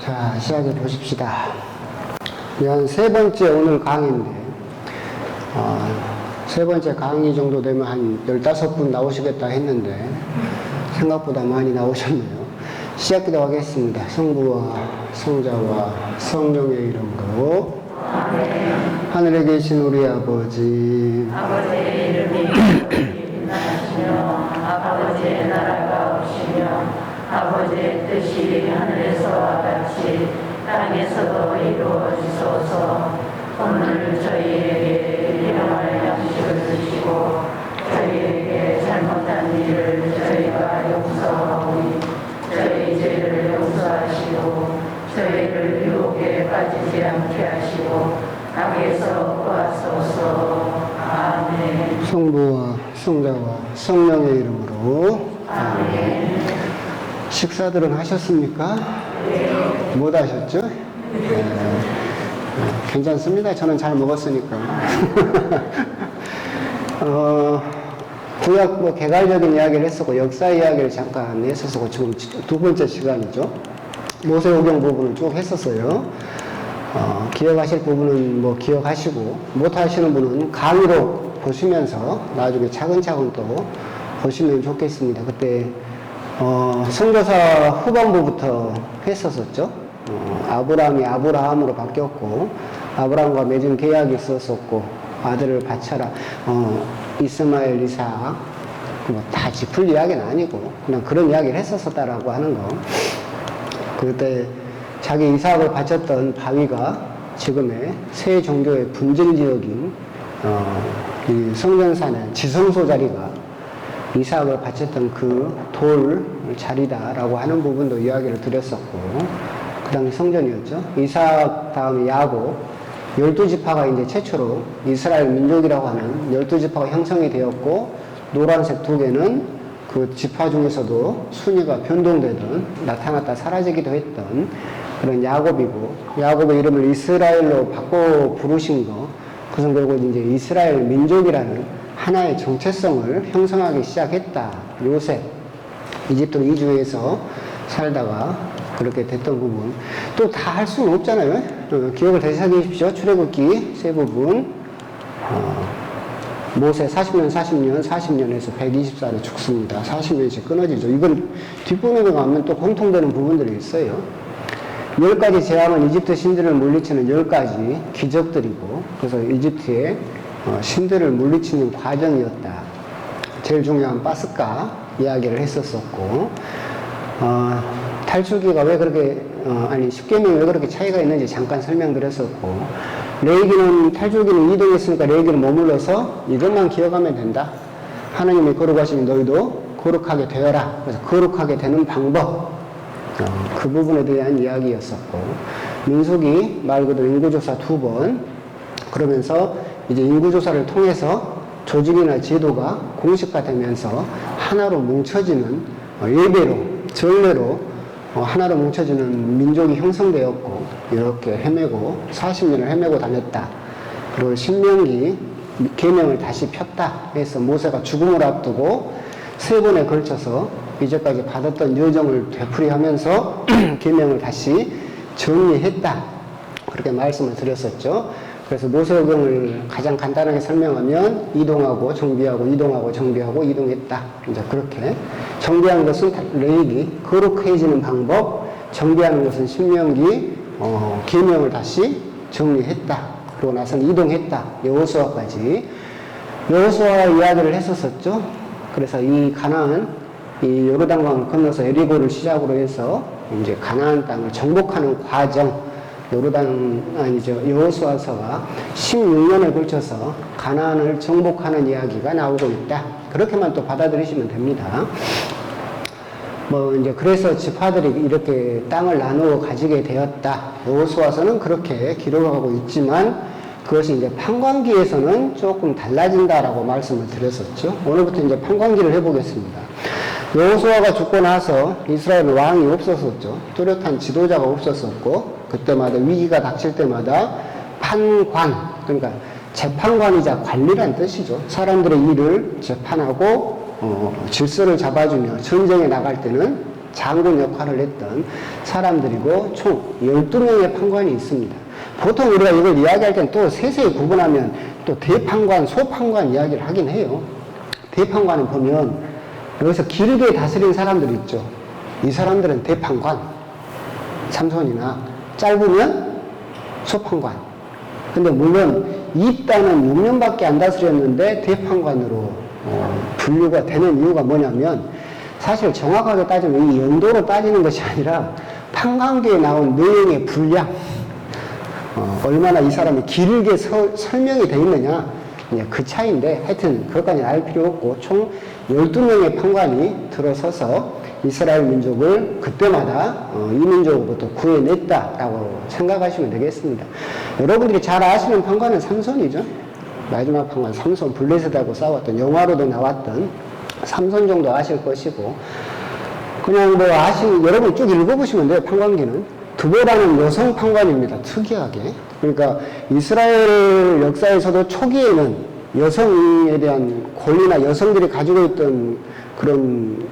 자, 시작해 보십시다. 한 세 번째 오늘 강의인데, 세 번째 강의 정도 되면 한 15분 나오시겠다 했는데, 생각보다 많이 나오셨네요. 시작하도록 하겠습니다. 성부와 성자와 성령의 이름으로. 하늘에 계신 우리 아버지, 아버지의 이름이 빛나시며 아버지의 나라가 오시며 아버지의 뜻이 하늘에서와 같이 땅에서도 이루어지소서. 오늘 저희에게 일용할 양식을 주시고 저희에게 잘못한 일을 저희가 용서하오니 저희 죄를 용서하시고 저희를 유혹에 빠지지 않게 하시고 악에서 구하소서. 아멘. 성부와 성자와 성령의 이름으로. 아멘. 식사들은 하셨습니까? 네. 못 하셨죠? 네. 괜찮습니다. 저는 잘 먹었으니까. 구약 개괄적인 이야기를 했었고, 역사 이야기를 잠깐 했었고, 지금 두 번째 시간이죠. 모세오경 부분을 쭉 했었어요. 기억하실 부분은 기억하시고, 못 하시는 분은 강의로 보시면서 나중에 차근차근 또 보시면 좋겠습니다. 그때 선교사 후반부부터 했었었죠. 아브라함이 아브라함으로 바뀌었고, 아브라함과 맺은 계약이 있었었고, 아들을 바쳐라. 이스마엘, 이삭, 다 짚을 이야기는 아니고, 그냥 그런 이야기를 했었었다라고 하는 거. 그때 자기 이삭을 바쳤던 바위가 지금의 새 종교의 분질 지역인, 이 성전산의 지성소 자리가 이삭을 바쳤던 그 돌 자리다라고 하는 부분도 이야기를 드렸었고, 그 당시 성전이었죠. 이삭 다음에 야곱, 12지파가 이제 최초로 이스라엘 민족이라고 하는 12지파가 형성이 되었고, 노란색 두 개는 그 지파 중에서도 순위가 변동되던, 나타났다 사라지기도 했던 그런 야곱이고, 야곱의 이름을 이스라엘로 바꿔 부르신 거, 그것은 결국 이제 이스라엘 민족이라는 하나의 정체성을 형성하기 시작했다. 요셉, 이집트로 이주해서 살다가 그렇게 됐던 부분. 또 다 할 수는 없잖아요. 기억을 다시 하게 해주십시오. 출애굽기 세 부분. 모세 40년에서 124로 죽습니다. 40년씩 끊어지죠. 이건 뒷부분에 가면 또 공통되는 부분들이 있어요. 10가지 재앙은 이집트 신들을 물리치는 10가지 기적들이고, 그래서 이집트의 신들을 물리치는 과정이었다. 제일 중요한 파스카 이야기를 했었었고, 탈출기가 왜 그렇게, 십계명이 왜 그렇게 차이가 있는지 잠깐 설명드렸었고, 레위기는 탈출기는 이동했으니까 레위기는 머물러서 이것만 기억하면 된다. 하나님이 거룩하시니 너희도 거룩하게 되어라. 그래서 거룩하게 되는 방법, 그 부분에 대한 이야기였었고, 민수기 말 그대로 인구조사 2번, 그러면서 이제 인구조사를 통해서 조직이나 제도가 공식화되면서 하나로 뭉쳐지는 예배로, 전례로 하나로 뭉쳐지는 민족이 형성되었고, 이렇게 헤매고 40년을 헤매고 다녔다. 그리고 신명기 계명을 다시 폈다 해서 모세가 죽음을 앞두고 3번에 걸쳐서 이제까지 받았던 여정을 되풀이하면서 계명을 다시 정리했다. 그렇게 말씀을 드렸었죠. 그래서 모세오경을 가장 간단하게 설명하면 이동하고 정비하고 이동하고 정비하고 이동했다. 이제 그렇게 정비하는 것은 레위기, 거룩해지는 방법, 정비하는 것은 신명기, 계명을 다시 정리했다. 그러고 나서는 이동했다. 여호수아까지 여호수아 이야기를 했었었죠. 그래서 이 가나안, 이 요르단강을 건너서 에리고를 시작으로 해서 이제 가나안 땅을 정복하는 과정, 여호수아서가 16년에 걸쳐서 가나안을 정복하는 이야기가 나오고 있다. 그렇게만 또 받아들이시면 됩니다. 이제 그래서 지파들이 이렇게 땅을 나누어 가지게 되었다. 여호수아서는 그렇게 기록하고 있지만 그것이 이제 판관기에서는 조금 달라진다라고 말씀을 드렸었죠. 오늘부터 이제 판관기를 해보겠습니다. 여호수아가 죽고 나서 이스라엘은 왕이 없었었죠. 뚜렷한 지도자가 없었었고, 그때마다 위기가 닥칠 때마다 판관, 그러니까 재판관이자 관리란 뜻이죠. 사람들의 일을 재판하고 질서를 잡아주며 전쟁에 나갈 때는 장군 역할을 했던 사람들이고 총 12명의 판관이 있습니다. 보통 우리가 이걸 이야기할 땐 또 세세히 구분하면 또 대판관, 소판관 이야기를 하긴 해요. 대판관은 보면 여기서 길게 다스린 사람들이 있죠. 이 사람들은 대판관, 삼손이나 짧으면 소판관. 근데 물론 이따는 6년밖에 안 다스렸는데 대판관으로 분류가 되는 이유가 뭐냐면 사실 정확하게 따지면 이 연도로 따지는 것이 아니라 판관기에 나온 내용의 분량, 얼마나 이 사람이 길게 설명이 되어 있느냐, 그 차이인데 하여튼 그것까지는 알 필요 없고 총 12명의 판관이 들어서서 이스라엘 민족을 그때마다 이 민족으로부터 구해냈다라고 생각하시면 되겠습니다. 여러분들이 잘 아시는 판관은 삼손이죠. 마지막 판관 삼손, 블레셋하고 싸웠던, 영화로도 나왔던 삼손 정도 아실 것이고, 그냥 뭐 여러분 쭉 읽어보시면 돼요. 판관기는 드보라는 여성 판관입니다. 특이하게. 그러니까 이스라엘 역사에서도 초기에는 여성에 대한 권리나 여성들이 가지고 있던 그런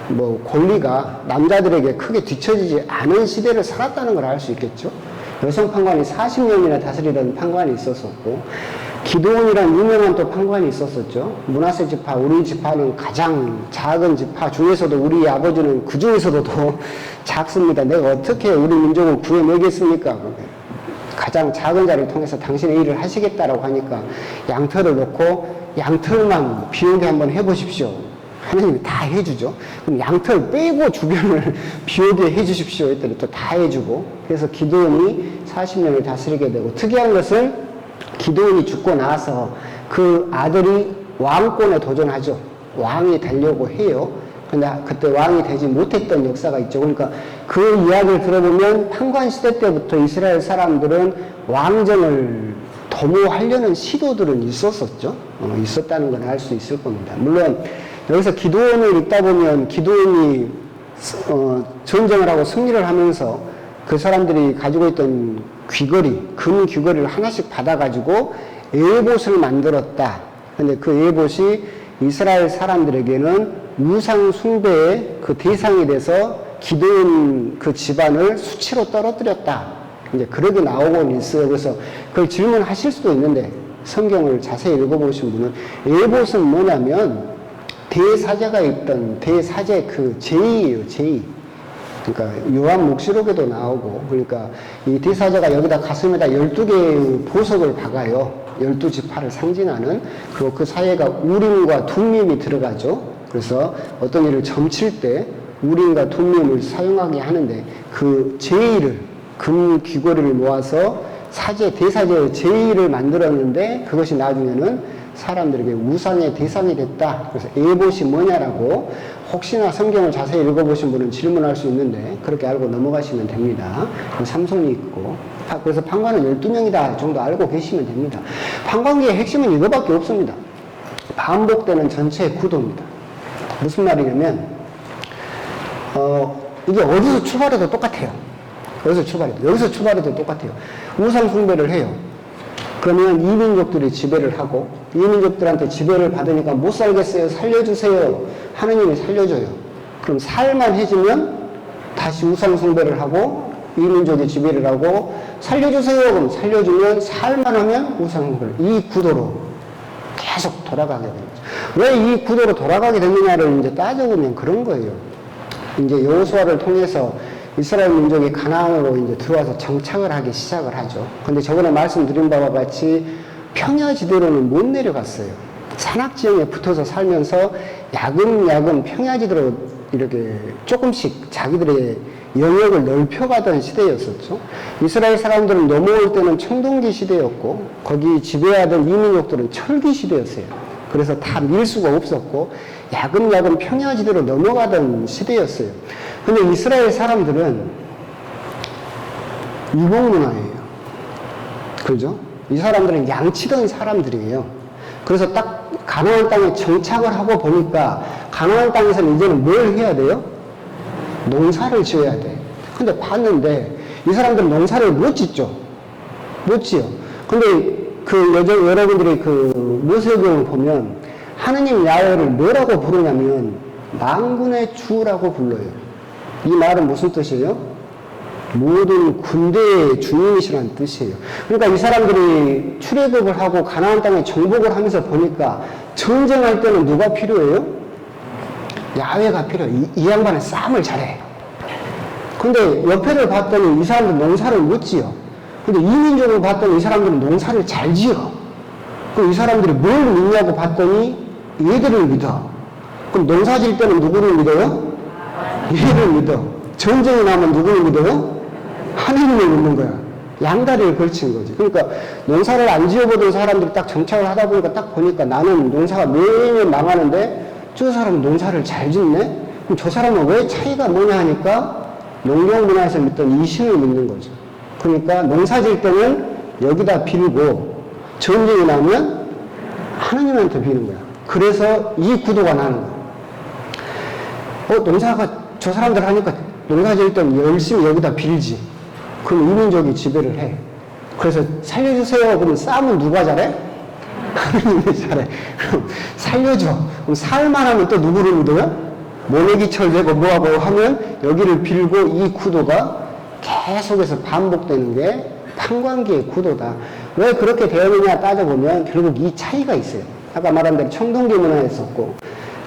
뭐 권리가 남자들에게 크게 뒤처지지 않은 시대를 살았다는 걸 알 수 있겠죠. 여성 판관이 40년이나 다스리던 판관이 있었었고, 기드온이라는 유명한 또 판관이 있었었죠. 므낫세 지파, 우리 지파는 가장 작은 지파 중에서도 우리 아버지는 그 중에서도 더 작습니다. 내가 어떻게 우리 민족을 구해내겠습니까? 가장 작은 자를 통해서 당신의 일을 하시겠다라고 하니까 양털을 놓고 양털만 비우게 한번 해보십시오. 하나님이 다 해주죠. 그럼 양털 빼고 주변을 비우게 해주십시오 했더니 또 다 해주고, 그래서 기드온이 40년을 다스리게 되고, 특이한 것은 기드온이 죽고 나서 그 아들이 왕권에 도전하죠. 왕이 되려고 해요. 근데 그때 왕이 되지 못했던 역사가 있죠. 그러니까 그 이야기를 들어보면 판관 시대 때부터 이스라엘 사람들은 왕정을 도모하려는 시도들은 있었었죠. 있었다는 걸 알 수 있을 겁니다. 물론 여기서 기드온을 읽다 보면 기드온이 전쟁을 하고 승리를 하면서 그 사람들이 가지고 있던 귀걸이, 금 귀걸이를 하나씩 받아가지고 에봇을 만들었다. 근데 그 에봇이 이스라엘 사람들에게는 우상 숭배의 그 대상이 돼서 기드온 그 집안을 수치로 떨어뜨렸다. 이제 그렇게 나오곤 있어요. 그래서 그걸 질문하실 수도 있는데 성경을 자세히 읽어보신 분은 에봇은 뭐냐면 대사제가 있던 대사제 그 제의예요, 제의. 그러니까 요한 묵시록에도 나오고, 그러니까 이 대사제가 여기다 가슴에다 12개의 보석을 박아요. 12지파를 상징하는. 그리고 그 사이에가 우림과 둠밈이 들어가죠. 그래서 어떤 일을 점칠 때 우림과 둠밈을 사용하게 하는데 그 제의를, 금 귀걸이를 모아서 대사제의 제의를 만들었는데 그것이 나중에는 사람들에게 우상의 대상이 됐다. 그래서 에봇이 뭐냐라고 혹시나 성경을 자세히 읽어보신 분은 질문할 수 있는데 그렇게 알고 넘어가시면 됩니다. 삼손이 있고, 그래서 판관은 12명이다 정도 알고 계시면 됩니다. 판관기의 핵심은 이거밖에 없습니다. 반복되는 전체의 구도입니다. 무슨 말이냐면 이게 어디서 출발해도 똑같아요. 여기서 출발해도 똑같아요. 우상 숭배를 해요. 그러면 이민족들이 지배를 하고, 이민족들한테 지배를 받으니까 못 살겠어요, 살려주세요. 하느님이 살려줘요. 그럼 살만해지면 다시 우상 숭배를 하고 이민족이 지배를 하고, 살려주세요. 그럼 살려주면 살만하면 우상 숭배를, 이 구도로 계속 돌아가게 됩니다. 왜 이 구도로 돌아가게 됐느냐를 이제 따져보면 그런 거예요. 이제 여호수아를 통해서 이스라엘 민족이 가나안으로 이제 들어와서 정착을 하기 시작을 하죠. 근데 저번에 말씀드린 바와 같이 평야지대로는 못 내려갔어요. 산악지형에 붙어서 살면서 야금야금 평야지대로 이렇게 조금씩 자기들의 영역을 넓혀가던 시대였었죠. 이스라엘 사람들은 넘어올 때는 청동기 시대였고, 거기 지배하던 이민족들은 철기 시대였어요. 그래서 다 밀 수가 없었고 야금야금 평야지대로 넘어가던 시대였어요. 근데 이스라엘 사람들은 유목문화예요. 그죠? 이 사람들은 양치던 사람들이에요. 그래서 딱 가나안 땅에 정착을 하고 보니까 가나안 땅에서는 이제는 뭘 해야 돼요? 농사를 지어야 돼. 근데 봤는데 이 사람들은 농사를 못 짓죠. 못 지어. 근데 여러분들이 모세오경을 보면 하느님 야훼를 뭐라고 부르냐면 만군의 주라고 불러요. 이 말은 무슨 뜻이에요? 모든 군대의 주님이시라는 뜻이에요. 그러니까 이 사람들이 출애굽을 하고 가나안 땅에 정복을 하면서 보니까 전쟁할 때는 누가 필요해요? 야훼가 필요해요. 이 양반은 싸움을 잘해. 근데 옆에를 봤더니 이 사람들 농사를 못 지어. 근데 이민족을 봤더니 이 사람들은 농사를 잘 지어. 그럼 이 사람들이 뭘 믿냐고 봤더니 얘들을 믿어. 그럼 농사 질 때는 누구를 믿어요? 얘를 믿어. 전쟁이 나면 누구를 믿어요? 하나님을 믿는 거야. 양다리를 걸친 거지. 그러니까 농사를 안 지어보던 사람들이 딱 정착을 하다 보니까 딱 보니까 나는 농사가 매년 망하는데 저 사람은 농사를 잘 짓네? 그럼 저 사람은 왜 차이가 뭐냐 하니까 농경 문화에서 믿던 이 신을 믿는 거죠. 그러니까 농사 질 때는 여기다 빌고 전쟁이 나면 하나님한테 비는 거야. 그래서 이 구도가 나는 거야. 농사가 저 사람들 하니까 농사 질 때는 열심히 여기다 빌지. 그럼 이민족이 지배를 해. 그래서 살려주세요. 그러면 싸움은 누가 잘해? 하나님이 잘해. 그럼 살려줘. 그럼 살만하면 또 누구를 믿어요? 모내기철 되고 뭐하고 하면 여기를 빌고 이 구도가 계속해서 반복되는 게 판관기의 구도다. 왜 그렇게 되었느냐 따져보면 결국 이 차이가 있어요. 아까 말한 대로 청동기 문화였었고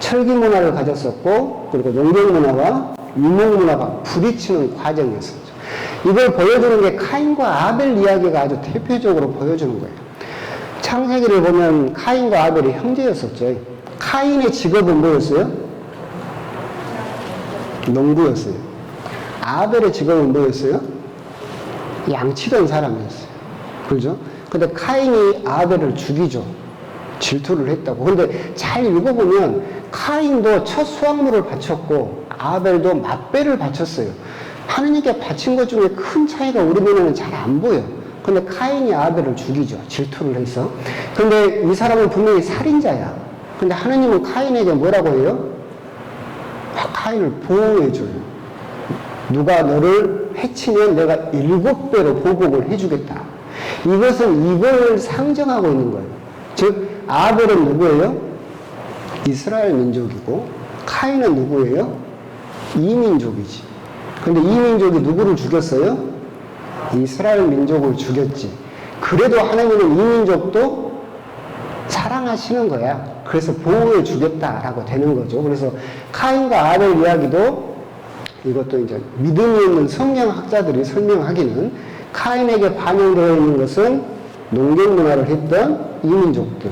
철기 문화를 가졌었고 그리고 농경 문화와 유목 문화가 부딪히는 과정이었었죠. 이걸 보여주는 게 카인과 아벨 이야기가 아주 대표적으로 보여주는 거예요. 창세기를 보면 카인과 아벨이 형제였었죠. 카인의 직업은 뭐였어요? 농부였어요. 아벨의 직업은 뭐였어요? 양치던 사람이었어요. 그죠? 근데 카인이 아벨을 죽이죠. 질투를 했다고. 근데 잘 읽어보면 카인도 첫 수확물을 바쳤고 아벨도 맛배를 바쳤어요. 하느님께 바친 것 중에 큰 차이가 우리 눈에는 잘 안 보여. 근데 카인이 아벨을 죽이죠. 질투를 해서. 근데 이 사람은 분명히 살인자야. 근데 하느님은 카인에게 뭐라고 해요? 카인을 보호해줘요. 누가 너를 해치면 내가 7배로 보복을 해주겠다. 이것은 이걸 상정하고 있는 거예요. 즉 아벨은 누구예요? 이스라엘 민족이고 카인은 누구예요? 이민족이지. 근데 이민족이 누구를 죽였어요? 이스라엘 민족을 죽였지. 그래도 하나님은 이민족도 사랑하시는 거야. 그래서 보호해 주겠다라고 되는 거죠. 그래서 카인과 아벨 이야기도 이것도 이제 믿음이 있는 성경학자들이 설명하기는 카인에게 반영되어 있는 것은 농경 문화를 했던 이민족들,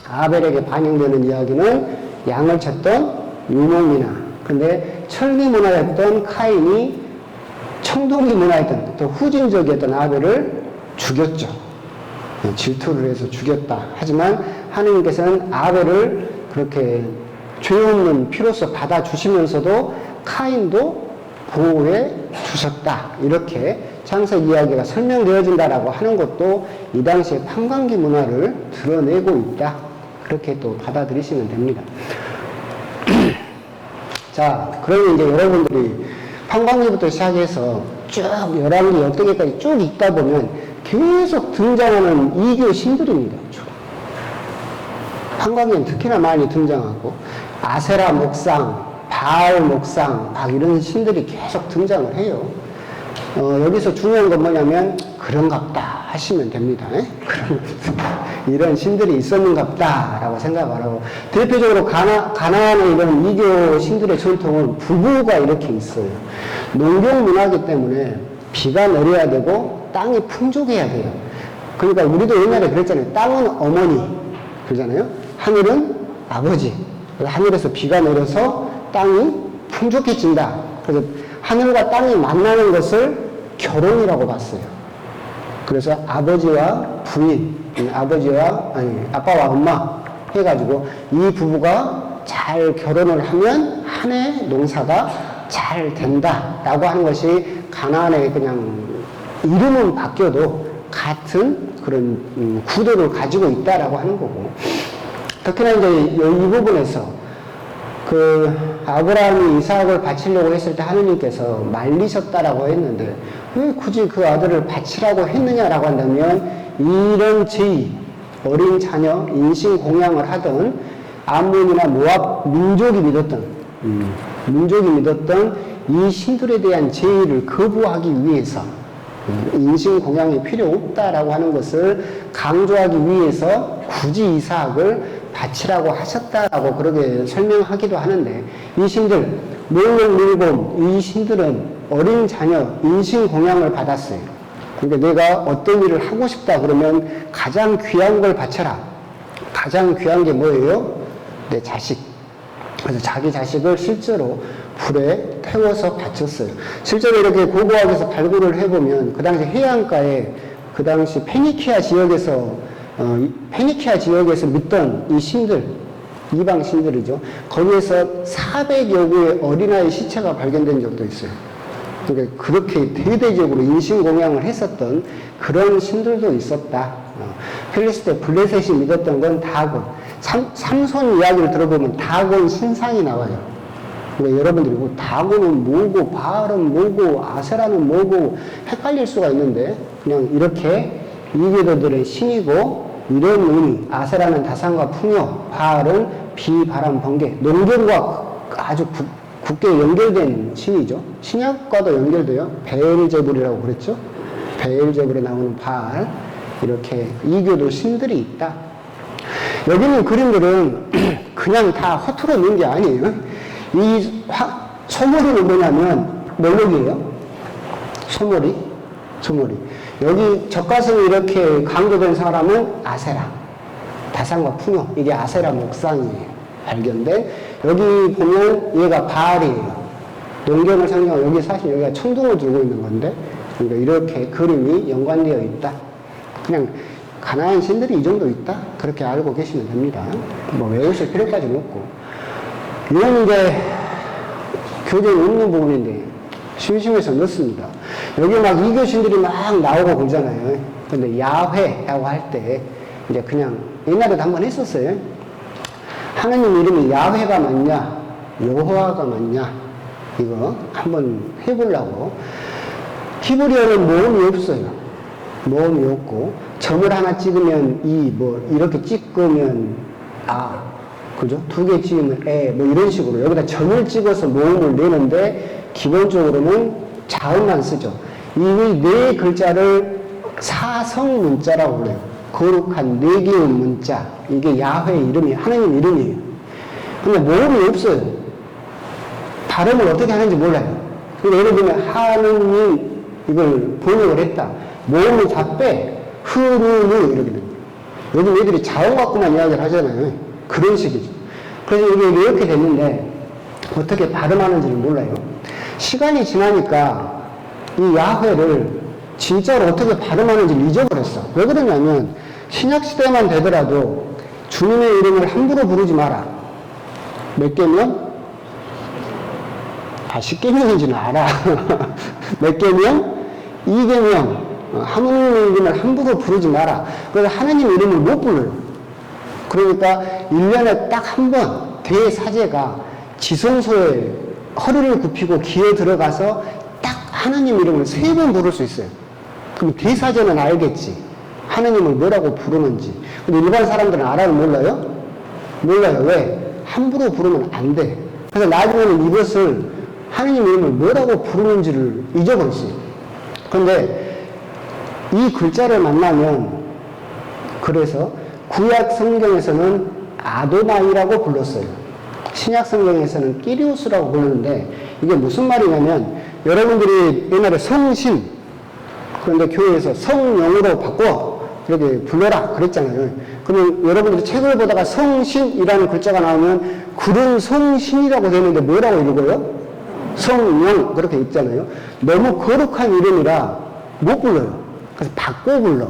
아벨에게 반영되는 이야기는 양을 쳤던 유목민화. 근데 철기 문화였던 카인이 청동기 문화였던 또 후진적이었던 아벨을 죽였죠. 질투를 해서 죽였다. 하지만 하느님께서는 아벨을 그렇게 죄 없는 피로서 받아주시면서도 카인도 보호해 주셨다. 이렇게 창세기 이야기가 설명되어진다라고 하는 것도 이 당시의 판관기 문화를 드러내고 있다. 그렇게 또 받아들이시면 됩니다. 자, 그러면 이제 여러분들이 판관기부터 시작해서 쭉 열왕기 역대기까지 쭉 읽다 보면 계속 등장하는 이교 신들입니다. 판관기는 특히나 많이 등장하고 아세라 목상, 바알 목상 막 이런 신들이 계속 등장을 해요. 여기서 중요한 건 뭐냐면 그런갑다 하시면 됩니다. 이런 신들이 있었는갑다 라고 생각을 하고 대표적으로 가나안의 이런 이교 신들의 전통은 부부가 이렇게 있어요. 농경 문화이기 때문에 비가 내려야 되고 땅이 풍족해야 돼요. 그러니까 우리도 옛날에 그랬잖아요. 땅은 어머니 그러잖아요. 하늘은 아버지. 하늘에서 비가 내려서 땅이 풍족해진다. 그래서 하늘과 땅이 만나는 것을 결혼이라고 봤어요. 그래서 아버지와 부인, 아빠와 엄마 해가지고 이 부부가 잘 결혼을 하면 한 해 농사가 잘 된다라고 하는 것이 가나안의 그냥 이름은 바뀌어도 같은 그런 구도를 가지고 있다라고 하는 거고. 특히나 이제 이 부분에서 아브라함이 이삭을 바치려고 했을 때 하느님께서 말리셨다라고 했는데 왜 굳이 그 아들을 바치라고 했느냐라고 한다면 이런 제의, 어린 자녀, 인신 공양을 하던 암몬이나 모압 민족이 믿었던 이 신들에 대한 제의를 거부하기 위해서 인신공양이 필요 없다라고 하는 것을 강조하기 위해서 굳이 이삭을 바치라고 하셨다라고 그렇게 설명하기도 하는데, 이 신들 몰록밀곰, 이 신들은 어린 자녀 인신공양을 받았어요. 그러니까 내가 어떤 일을 하고 싶다 그러면 가장 귀한 걸 바쳐라. 가장 귀한 게 뭐예요? 내 자식. 그래서 자기 자식을 실제로 불에 태워서 바쳤어요. 실제로 이렇게 고고학에서 발굴을 해보면 그 당시 해안가에 그 당시 페니키아 지역에서 믿던 이 신들, 이방 신들이죠. 거기에서 400여 구의 어린아이 시체가 발견된 적도 있어요. 그러니까 그렇게 대대적으로 인신공양을 했었던 그런 신들도 있었다. 필리스테 블레셋이 믿었던 건 다곤. 삼손 이야기를 들어보면 다곤 신상이 나와요. 그러니까 여러분들이 뭐 다곤은 뭐고 바알은 뭐고 아세라는 뭐고 헷갈릴 수가 있는데, 그냥 이렇게 이교도들의 신이고 이런 의미, 아세라는 다산과 풍요, 바알은 비, 바람, 번개, 농경과 아주 굳게 연결된 신이죠. 신약과도 연결돼요. 베엘제불이라고 그랬죠. 베엘제불에 나오는 바알, 이렇게 이교도 신들이 있다. 여기 있는 그림들은 그냥 다 허투루 넣은 게 아니에요. 이 소머리는 뭐냐면 몰록이에요. 소머리. 여기 젖가슴이 이렇게 강조된 사람은 아세라, 다산과 풍요, 이게 아세라 목상이에요. 발견된. 여기 보면 얘가 바알이에요. 농경을 상징하고, 여기 사실 여기가 천둥을 들고 있는 건데, 그러니까 이렇게 그림이 연관되어 있다. 그냥 가나안 신들이 이 정도 있다, 그렇게 알고 계시면 됩니다. 뭐 외우실 필요까지는 없고. 이건 이제 교재에 없는 부분인데 심심해서 넣습니다. 여기 막 이교신들이 막 나오고 그러잖아요. 근데 야훼라고 할 때 이제 그냥 옛날에도 한번 했었어요. 하나님 이름이 야훼가 맞냐 여호와가 맞냐, 이거 한번 해보려고. 히브리어는 모음이 없어요. 모음이 없고, 점을 하나 찍으면 이, 뭐 이렇게 찍으면 아, 그죠? 두 개 찍으면 에, 뭐 이런 식으로 여기다 점을 찍어서 모음을 내는데, 기본적으로는 자음만 쓰죠. 이 네 글자를 사성 문자라고 그래요. 거룩한 네 개의 문자. 이게 야훼 이름이, 하나님 이름이에요. 근데 모음이 없어요. 발음을 어떻게 하는지 몰라요. 그러니까 예를 들면 하느님 이걸 번역을 했다. 모음을 다 빼. 흐르르 이렇게 됩니다. 요즘 애들이 자음 갖고만 이야기를 하잖아요. 그런 식이죠. 그래서 이게 이렇게 됐는데 어떻게 발음하는지를 몰라요. 시간이 지나니까 이 야훼를 진짜로 어떻게 발음하는지를 잊어버렸어. 왜 그러냐면 신약시대만 되더라도 주님의 이름을 함부로 부르지 마라. 몇 개면? 10개명인지는 알아. 몇 개명? 2개명. 하느님 이름을 함부로 부르지 마라. 그래서 하느님 이름을 못 불러요. 그러니까 1년에 딱 한 번 대사제가 지성소에 허리를 굽히고 기어 들어가서 딱 하느님 이름을 3번 부를 수 있어요. 그럼 대사제는 알겠지. 하느님을 뭐라고 부르는지. 근데 일반 사람들은 알아요, 몰라요? 몰라요. 왜? 함부로 부르면 안 돼. 그래서 나중에는 이것을 하느님 이름을 뭐라고 부르는지를 잊어버렸어요. 그런데 이 글자를 만나면, 그래서 구약 성경에서는 아도나이라고 불렀어요. 신약 성경에서는 끼리오스라고 부르는데, 이게 무슨 말이냐면, 여러분들이 옛날에 성신, 그런데 교회에서 성령으로 바꿔 이렇게 불러라 그랬잖아요. 그러면 여러분들이 책을 보다가 성신이라는 글자가 나오면 그런 성신이라고 되는데 뭐라고 읽어요? 성령, 그렇게 읽잖아요. 너무 거룩한 이름이라 못 불러요. 그래서 바꿔 불러.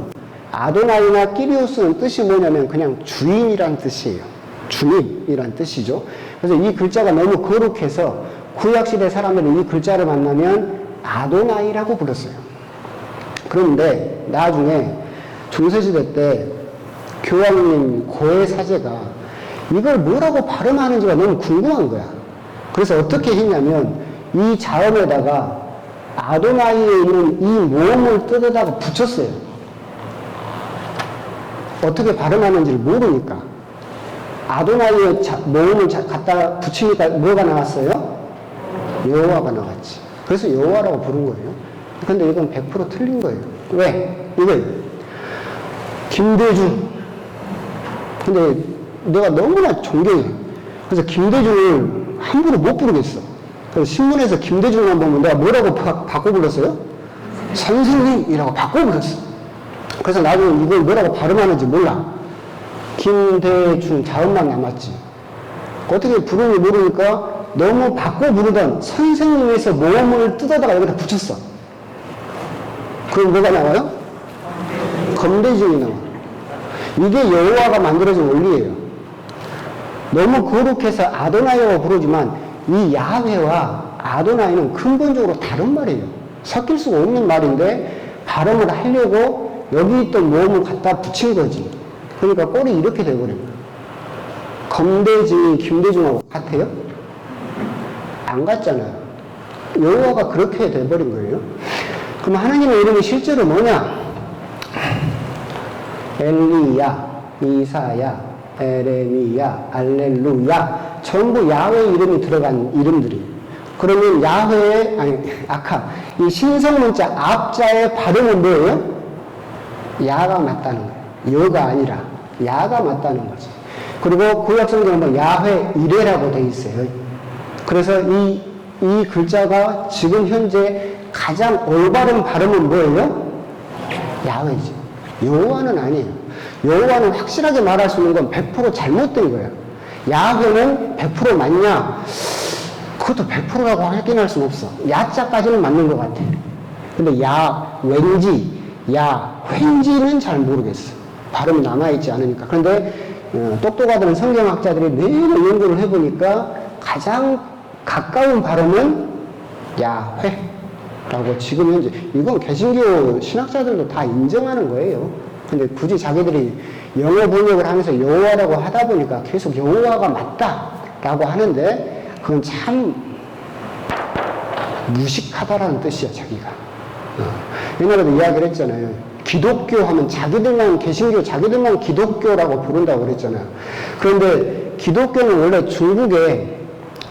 아도나이나 끼리오스는 뜻이 뭐냐면 그냥 주인이란 뜻이에요. 주님이란 뜻이죠. 그래서 이 글자가 너무 거룩해서 구약시대 사람들은 이 글자를 만나면 아도나이라고 불렀어요. 그런데 나중에 중세시대 때 교황님 고해 사제가 이걸 뭐라고 발음하는지가 너무 궁금한 거야. 그래서 어떻게 했냐면 이 자음에다가 아도나이에 있는 이 모음을 뜯어다가 붙였어요. 어떻게 발음하는지를 모르니까. 아도나이에 모음을 갖다 붙이니까 뭐가 나왔어요? 여호와가 나왔지. 그래서 여호와라고 부른 거예요. 근데 이건 100% 틀린 거예요. 왜? 이거예요. 김대중. 근데 내가 너무나 존경해. 그래서 김대중을 함부로 못 부르겠어. 그래서 신문에서 김대중만 보면 내가 뭐라고 바꿔 불렀어요? 선생님이라고 바꿔 불렀어. 그래서 나도 이걸 뭐라고 발음하는지 몰라. 김대중 자음만 남았지. 어떻게 부르는지 모르니까 너무 바꿔 부르던 선생님에서 모음을 뜯어다가 여기다 붙였어. 그럼 뭐가 나와요? 검대중이 나와. 이게 여호와가 만들어진 원리예요. 너무 거룩해서 아도나이라고 부르지만 이 야훼와 아도나이는 근본적으로 다른 말이에요. 섞일 수가 없는 말인데 발음을 하려고 여기 있던 모음을 갖다 붙인 거지. 그러니까 꼴이 이렇게 돼버린 거예요. 검대중이 김대중하고 같아요? 안 같잖아요. 여호와가 그렇게 돼버린 거예요. 그럼 하나님의 이름이 실제로 뭐냐? 엘리야, 이사야, 에레미야, 알렐루야, 전부 야훼 이름이 들어간 이름들이. 그러면 야훼의, 이 신성문자 앞자의 발음은 뭐예요? 야가 맞다는 거예요. 여가 아니라 야가 맞다는 거지. 그리고 구약성경에 보면 야훼 이레라고 돼 있어요. 그래서 이 글자가 지금 현재 가장 올바른 발음은 뭐예요? 야훼지. 여호와는 아니에요. 여호와는 확실하게 말할 수 있는 건 100% 잘못된 거예요. 야훼는 100% 맞냐? 그것도 100%라고 확인할 수는 없어. 야자까지는 맞는 것 같아. 근데 왠지, 왠지는 잘 모르겠어. 발음이 남아있지 않으니까. 그런데 똑똑하던 성경학자들이 매일 연구를 해보니까 가장 가까운 발음은 야훼라고 지금 현재, 이건 개신교 신학자들도 다 인정하는 거예요. 근데 굳이 자기들이 영어 번역을 하면서 여호와라고 하다 보니까 계속 여호와가 맞다라고 하는데 그건 참 무식하다라는 뜻이야, 자기가. 옛날에도 이야기를 했잖아요. 기독교 하면 자기들만, 개신교 자기들만 기독교라고 부른다고 그랬잖아요. 그런데 기독교는 원래 중국에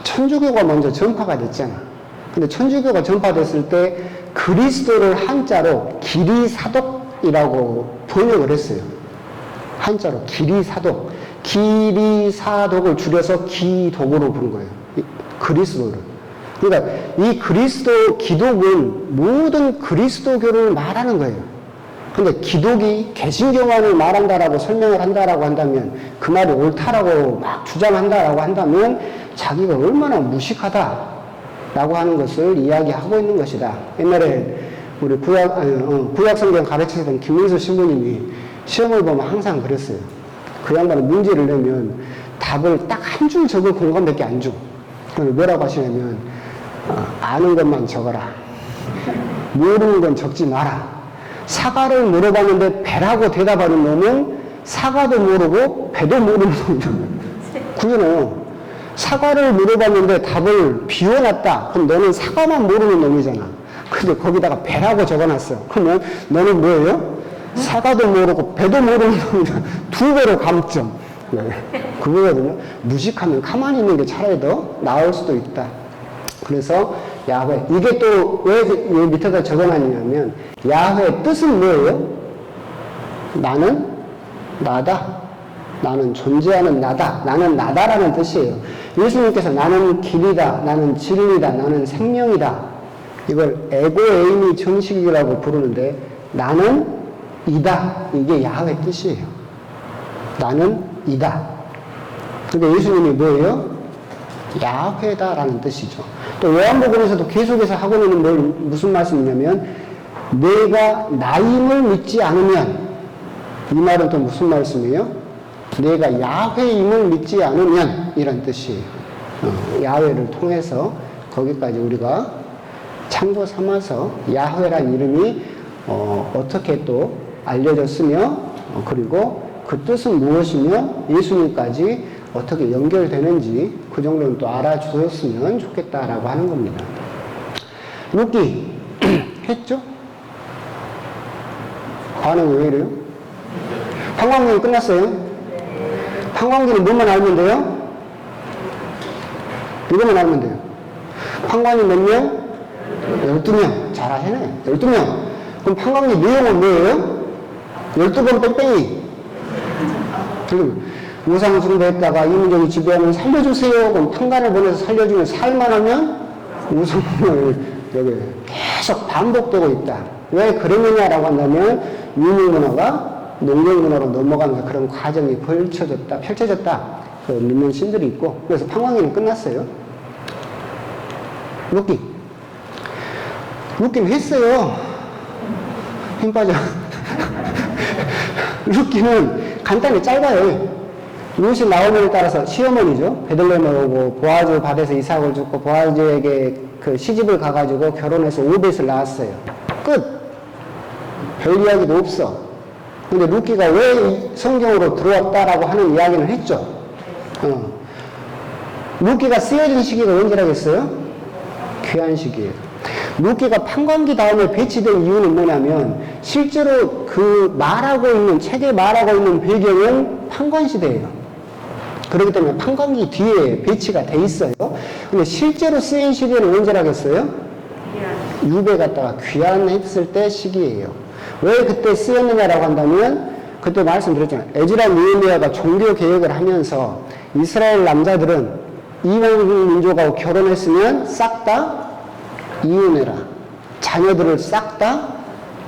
천주교가 먼저 전파가 됐잖아. 근데 천주교가 전파됐을 때 그리스도를 한자로 기리사독이라고 번역을 했어요. 한자로 기리사독. 기리사독을 줄여서 기독으로 부른 거예요. 그리스도를. 그러니까 이 그리스도 기독은 모든 그리스도교를 말하는 거예요. 근데 기독이 개신교만을 말한다라고 설명을 한다라고 한다면, 그 말이 옳다라고 막 주장한다라고 한다면 자기가 얼마나 무식하다라고 하는 것을 이야기하고 있는 것이다. 옛날에 우리 구약 성경 가르치던 김민수 신부님이 시험을 보면 항상 그랬어요. 그 양반은 문제를 내면 답을 딱 한 줄 적을 공간밖에 안 줘. 그럼 뭐라고 하시냐면, 아는 것만 적어라. 모르는 건 적지 마라. 사과를 물어봤는데 배라고 대답하는 놈은 사과도 모르고 배도 모르는 놈이다. 그잖아요. 사과를 물어봤는데 답을 비워놨다. 그럼 너는 사과만 모르는 놈이잖아. 근데 거기다가 배라고 적어놨어. 그러면 너는 뭐예요? 사과도 모르고 배도 모르는 놈이다. 2배로 감점. 네. 그거거든요. 무식하면 가만히 있는 게 차라리 더 나을 수도 있다. 그래서 야훼, 이게 또 왜 밑에다 적어놨냐면, 야훼 뜻은 뭐예요? 나는 나다. 나는 존재하는 나다. 나는 나다라는 뜻이에요. 예수님께서 나는 길이다. 나는 진리다. 나는 생명이다. 이걸 에고에이미 정식이라고 부르는데, 나는 이다. 이게 야훼 뜻이에요. 나는 이다. 근데 예수님이 뭐예요? 야훼다라는 뜻이죠. 또 요한복음에서도 계속해서 하고 있는 무슨 말씀이냐면, 내가 나임을 믿지 않으면, 이 말은 또 무슨 말씀이에요? 내가 야훼임을 믿지 않으면, 이런 뜻이에요. 야훼를 통해서 거기까지 우리가 참고 삼아서 야훼란 이름이 어떻게 또 알려졌으며, 그리고 그 뜻은 무엇이며 예수님까지 어떻게 연결되는지 그 정도는 또 알아주셨으면 좋겠다라고 하는 겁니다. 룻기 했죠? 반응이 왜 이래요? 판광기는 끝났어요? 판광기는 뭐만 알면 돼요? 이거만 알면 돼요. 판관이 몇 명? 12명. 잘하시네. 12명. 그럼 판관기 내용은 뭐예요? 12번 뺑뺑이. 그럼 우상숭배했다가 이민족이 지배하면 살려주세요. 그럼 판관을 보내서 살려주면 살만하면 우상을 여기 계속 반복되고 있다. 왜 그러느냐라고 한다면 유물문화가 농경문화로 넘어가는 그런 과정이 펼쳐졌다. 그 믿는 신들이 있고 그래서 판관기는 끝났어요. 룻기는 했어요. 힘 빠져. 룻기는 간단히 짧아요. 룻이 나오면에 따라서 시어머니죠. 베들레헴에 오고 보아즈 밭에서 이삭을 줍고 보아즈에게 그 시집을 가가지고 결혼해서 오벳을 낳았어요. 끝. 별 이야기도 없어. 근데 룻기가 왜 성경으로 들어왔다라고 하는 이야기는 했죠. 룻기가 쓰여진 시기가 언제라겠어요? 귀한 시기예요. 룻기가 판관기 다음에 배치된 이유는 뭐냐면 실제로 그 말하고 있는 책에 말하고 있는 배경은 판관 시대예요. 그렇기 때문에 판관기 뒤에 배치가 돼 있어요. 근데 실제로 쓰인 시기는 언제라겠어요? 유배 갔다가 귀환했을 때 시기예요. 왜 그때 쓰였느냐라고 한다면 그때 말씀드렸잖아요. 에즈라 느헤미야가 종교 개혁을 하면서 이스라엘 남자들은 이방 민족하고 결혼했으면 싹 다 이혼해라. 자녀들을 싹 다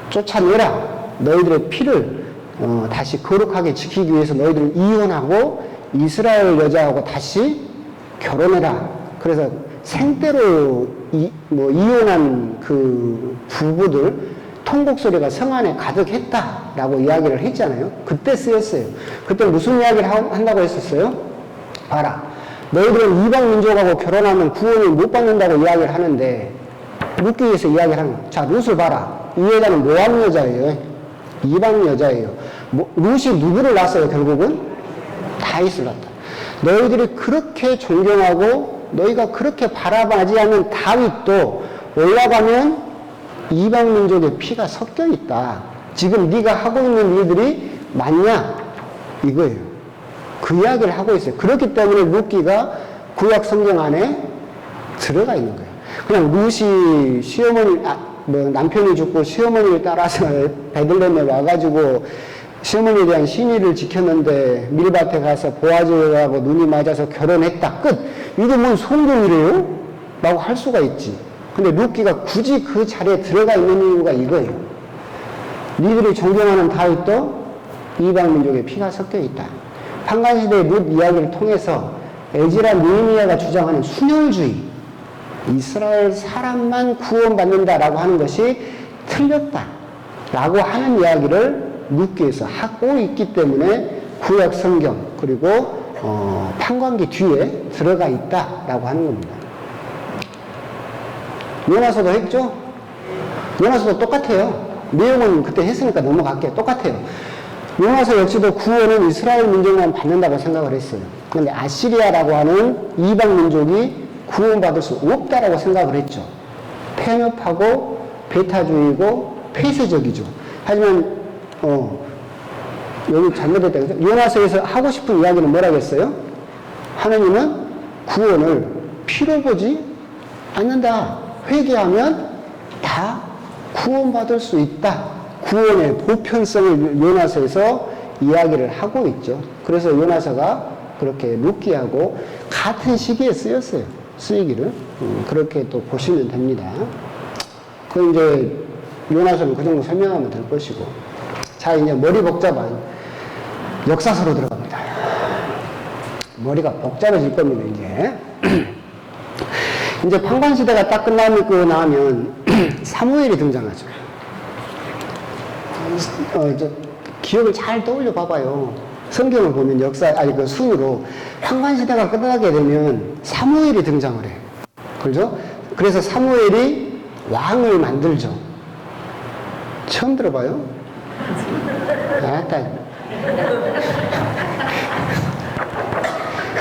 쫓아내라. 너희들의 피를 다시 거룩하게 지키기 위해서 너희들을 이혼하고 이스라엘 여자하고 다시 결혼해라. 그래서 생때로 이혼한 그 부부들 통곡 소리가 성 안에 가득했다라고 이야기를 했잖아요. 그때 쓰였어요. 그때 무슨 이야기를 한다고 했었어요? 봐라. 너희들은 이방 민족하고 결혼하면 구원을 못 받는다고 이야기를 하는데 룻기에서 이야기를 하는 거예요. 자, 룻을 봐라. 이 여자는 모함 여자예요. 이방 여자예요. 룻이 누구를 낳았어요, 결국은? 다윗을 낳았다. 너희들이 그렇게 존경하고 너희가 그렇게 바라봐하는 다윗도 올라가면 이방 민족의 피가 섞여 있다. 지금 네가 하고 있는 일들이 맞냐? 이거예요. 그 이야기를 하고 있어요. 그렇기 때문에 룻기가 구약 성경 안에 들어가 있는 거예요. 그냥 룻이 시어머니, 남편이 죽고 시어머니를 따라서 베들레헴에 와가지고 시어머니에 대한 신의를 지켰는데 밀밭에 가서 보아즈하고 눈이 맞아서 결혼했다. 끝. 이게 뭔 성경이래요? 라고 할 수가 있지. 근데 룻기가 굳이 그 자리에 들어가 있는 이유가 이거예요. 니들이 존경하는 다윗도 이방 민족의 피가 섞여 있다. 판관시대의 룻 이야기를 통해서 에즈라 느헤미야가 주장하는 순혈주의, 이스라엘 사람만 구원받는다라고 하는 것이 틀렸다라고 하는 이야기를 룻기에서 하고 있기 때문에 구약 성경 그리고 판관기 뒤에 들어가 있다라고 하는 겁니다. 요나서도 했죠? 요나서도 똑같아요. 내용은 그때 했으니까 넘어갈게요. 똑같아요. 요나서 역시도 구원은 이스라엘 민족만 받는다고 생각을 했어요. 그런데 아시리아라고 하는 이방 민족이 구원받을 수 없다라고 생각을 했죠. 편협하고 배타주의고 폐쇄적이죠. 하지만 여기 잘못됐다. 그죠? 요나서에서 하고 싶은 이야기는 뭐라겠어요? 하나님은 구원을 피로 보지 않는다. 회개하면 다 구원받을 수 있다. 구원의 보편성을 요나서에서 이야기를 하고 있죠. 그래서 요나서가 그렇게 룻기하고 같은 시기에 쓰였어요. 쓰이기를. 그렇게 또 보시면 됩니다. 그 이제 요나서는 그 정도 설명하면 될 것이고. 자, 이제 머리 복잡한 역사서로 들어갑니다. 머리가 복잡해질 겁니다, 이제. 이제 판관시대가 딱 끝나고 나면 사무엘이 등장하죠. 기억을 잘 떠올려 봐봐요. 성경을 보면 그 순으로 판관시대가 끝나게 되면 사무엘이 등장을 해요. 그죠? 그래서 사무엘이 왕을 만들죠. 처음 들어봐요?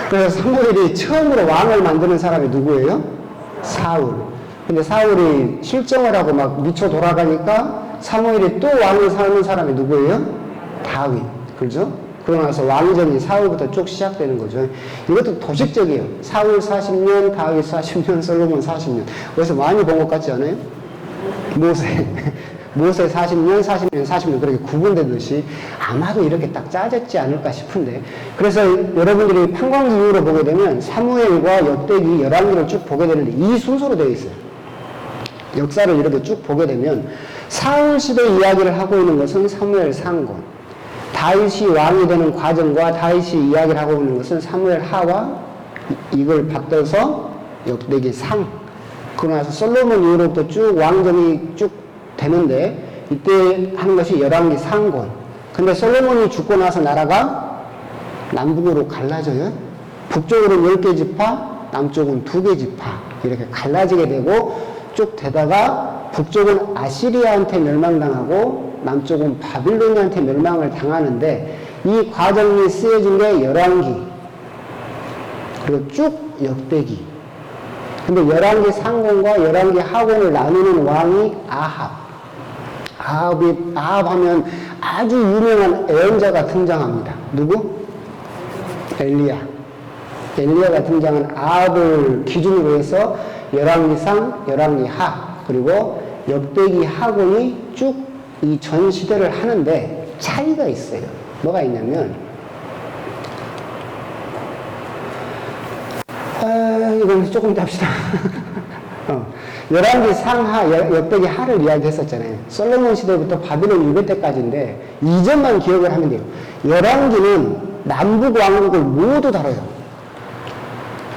그래서 사무엘이 처음으로 왕을 만드는 사람이 누구예요? 사울. 근데 사울이 실정을 하고 막 미쳐 돌아가니까 사무엘이 또 왕을 삼는 사람이 누구예요? 다윗. 그죠? 그러고 나서 왕정이 사울부터 쭉 시작되는 거죠. 이것도 도식적이에요. 사울 40년, 다윗 40년, 솔로몬 40년. 그래서 많이 본 것 같지 않아요? 모세 40년, 40년, 40년 그렇게 구분되듯이 아마도 이렇게 딱 짜졌지 않을까 싶은데, 그래서 여러분들이 판광기 이후로 보게 되면 사무엘과 역대기, 열왕기를 쭉 보게 되는데 이 순서로 되어 있어요. 역사를 이렇게 쭉 보게 되면 사울 시대 이야기를 하고 있는 것은 사무엘 상권, 다윗이 왕이 되는 과정과 다윗이 이야기를 하고 있는 것은 사무엘 하와 이걸 받들어서 역대기 상. 그러고 나서 솔로몬 이후로부터 쭉 왕정이 쭉 되는데 이때 하는 것이 열왕기 상권. 근데 솔로몬이 죽고 나서 나라가 남북으로 갈라져요. 북쪽으로는 10개 지파, 남쪽은 2개 지파 이렇게 갈라지게 되고 쭉 되다가 북쪽은 아시리아한테 멸망당하고 남쪽은 바빌로니아한테 멸망을 당하는데 이 과정이 쓰여진 게 열왕기 그리고 쭉 역대기. 근데 열왕기 상권과 열왕기 하권을 나누는 왕이 아합. 아합 하면 아주 유명한 예언자가 등장합니다. 누구? 엘리야가 등장한 아합을 기준으로 해서 열왕기 상, 열왕기 하, 그리고 역대기 하권이 쭉 이 전 시대를 하는데 차이가 있어요. 뭐가 있냐면, 이건 조금 이따 합시다. 열왕기 상하, 역대기 하를 이야기했었잖아요. 솔로몬 시대부터 바빌론 유배 때까지인데 이점만 기억을 하면 돼요. 열왕기는 남북 왕국을 모두 다뤄요.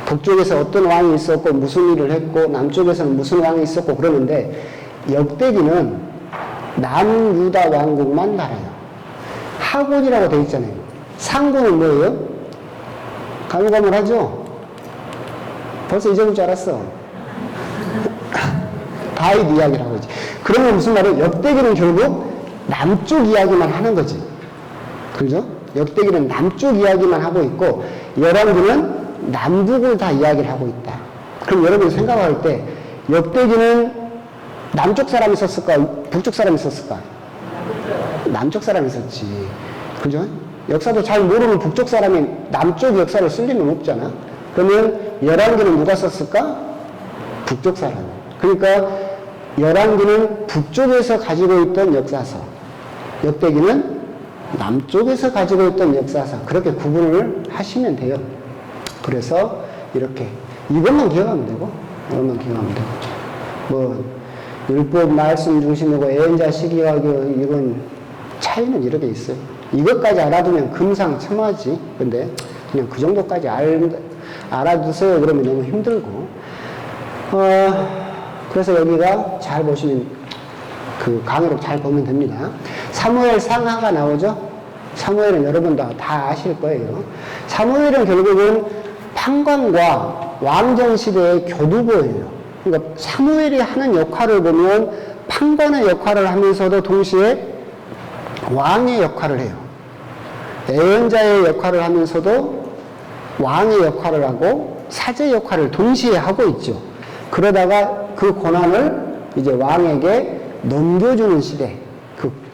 북쪽에서 어떤 왕이 있었고 무슨 일을 했고 남쪽에서는 무슨 왕이 있었고 그러는데 역대기는 남유다 왕국만 다뤄요. 하곤이라고 되어 있잖아요. 상고는 뭐예요? 가물가물하죠? 벌써 잊어볼 줄 알았어. 다윗 이야기를 하고 있지. 그러면 무슨 말이에요? 역대기는 결국 남쪽 이야기만 하는 거지. 그죠? 역대기는 남쪽 이야기만 하고 있고 열왕기는 남북을 다 이야기를 하고 있다. 그럼 여러분 생각할 때 역대기는 남쪽 사람이 썼을까? 북쪽 사람이 썼을까? 남쪽 사람이 썼지. 그죠? 역사도 잘 모르는 북쪽 사람이 남쪽 역사를 쓸 리는 없잖아. 그러면 열왕기는 누가 썼을까? 북쪽 사람. 그러니까 열왕기는 북쪽에서 가지고 있던 역사서, 역대기는 남쪽에서 가지고 있던 역사서, 그렇게 구분을 하시면 돼요. 그래서 이렇게 이것만 기억하면 되고, 이것만 기억하면 되고, 뭐 율법 말씀 중심이고 예언자 시기하고 이건 차이는 이렇게 있어요. 이것까지 알아두면 금상첨화지. 근데 그냥 그 정도까지 알아두세요. 그러면 너무 힘들고. 그래서 여기가 잘 보시면 그 강의록 잘 보면 됩니다. 사무엘 상하가 나오죠. 사무엘은 여러분도 다 아실 거예요. 사무엘은 결국은 판관과 왕정 시대의 교두보예요. 그러니까 사무엘이 하는 역할을 보면 판관의 역할을 하면서도 동시에 왕의 역할을 해요. 예언자의 역할을 하면서도 왕의 역할을 하고 사제 역할을 동시에 하고 있죠. 그러다가 그 권한을 이제 왕에게 넘겨주는 시대,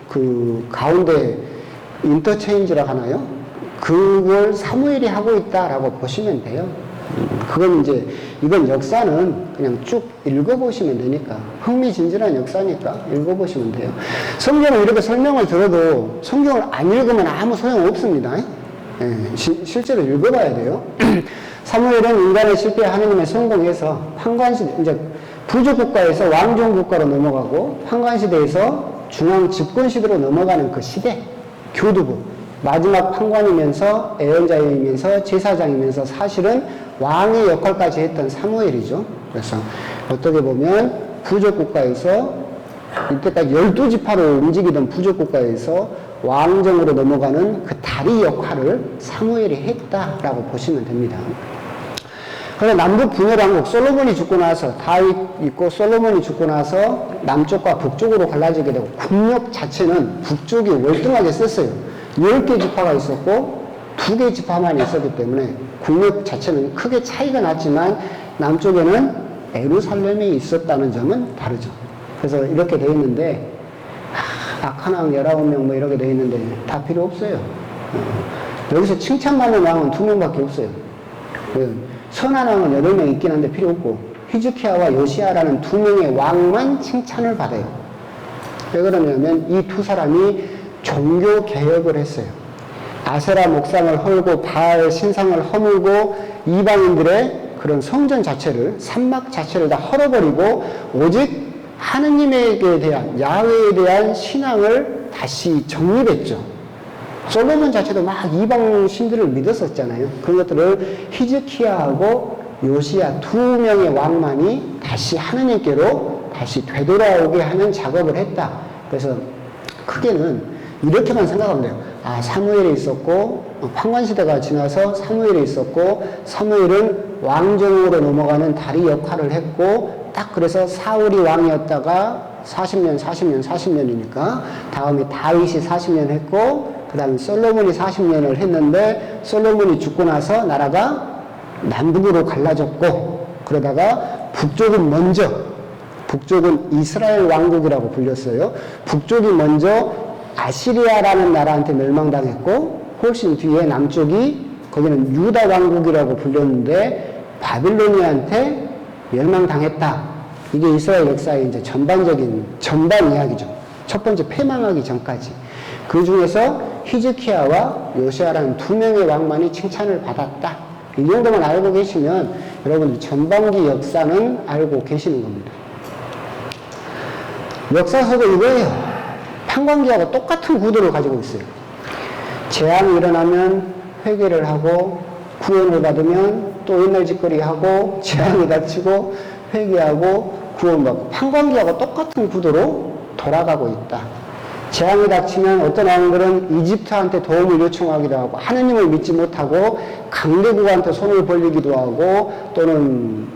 그 가운데 인터체인지라고 하나요? 그걸 사무엘이 하고 있다라고 보시면 돼요. 그건 이제, 이건 역사는 그냥 쭉 읽어보시면 되니까. 흥미진진한 역사니까 읽어보시면 돼요. 성경을 이렇게 설명을 들어도 성경을 안 읽으면 아무 소용 없습니다. 예, 실제로 읽어봐야 돼요. 사무엘은 인간의 실패 하느님의 성공에서 판관시대, 이제 부족국가에서 왕정국가로 넘어가고 판관시대에서 중앙 집권시대로 넘어가는 그 시대, 교두부. 마지막 판관이면서 예언자이면서 제사장이면서 사실은 왕의 역할까지 했던 사무엘이죠. 그래서 어떻게 보면 부족국가에서 이때까지 12지파로 움직이던 부족국가에서 왕정으로 넘어가는 그 다리 역할을 사무엘이 했다라고 보시면 됩니다. 그래서 남북 분열왕국, 솔로몬이 죽고 나서 다윗 있고 솔로몬이 죽고 나서 남쪽과 북쪽으로 갈라지게 되고 국력 자체는 북쪽이 월등하게 셌어요. 10개 지파가 있었고 2개 지파만 있었기 때문에 국력 자체는 크게 차이가 났지만 남쪽에는 예루살렘이 있었다는 점은 다르죠. 그래서 이렇게 돼 있는데 악한 왕 19명 뭐 이렇게 돼 있는데 다 필요 없어요. 여기서 칭찬받는 왕은 2명밖에 없어요. 선한 왕은 8명 있긴 한데 필요 없고, 히즈키야와 요시야라는 2명의 왕만 칭찬을 받아요. 왜 그러냐면 이 두 사람이 종교 개혁을 했어요. 아세라 목상을 헐고 바알 신상을 허물고 이방인들의 그런 성전 자체를, 산막 자체를 다 헐어버리고 오직 하느님에게 대한, 야훼에 대한 신앙을 다시 정립했죠. 솔로몬 자체도 막 이방 신들을 믿었었잖아요. 그런 것들을 히즈키야하고 요시야 2명의 왕만이 다시 하느님께로 다시 되돌아오게 하는 작업을 했다. 그래서 크게는 이렇게만 생각하면 돼요. 아, 사무엘이 있었고, 판관시대가 지나서 사무엘이 있었고, 사무엘은 왕정으로 넘어가는 다리 역할을 했고, 딱 그래서 사울이 왕이었다가 40년이니까 다음에 다윗이 40년 했고, 그 다음에 솔로몬이 40년을 했는데, 솔로몬이 죽고 나서 나라가 남북으로 갈라졌고, 그러다가 북쪽은 이스라엘 왕국이라고 불렸어요. 북쪽이 먼저 아시리아라는 나라한테 멸망당했고, 훨씬 뒤에 남쪽이, 거기는 유다 왕국이라고 불렸는데 바빌로니아한테 멸망당했다. 이게 이스라엘 역사의 이제 전반 이야기죠. 첫 번째 패망하기 전까지. 그 중에서 히즈키야와 요시야라는 2명의 왕만이 칭찬을 받았다. 이 정도만 알고 계시면 여러분들 전반기 역사는 알고 계시는 겁니다. 역사서도 이거예요. 판관기하고 똑같은 구도를 가지고 있어요. 재앙이 일어나면 회개를 하고 구원을 받으면 또 옛날 짓거리 하고 재앙이 닥치고 회개하고 구원받고 판관기하고 똑같은 구도로 돌아가고 있다. 재앙이 닥치면 어떤 왕들은 이집트한테 도움을 요청하기도 하고 하느님을 믿지 못하고 강대국한테 손을 벌리기도 하고 또는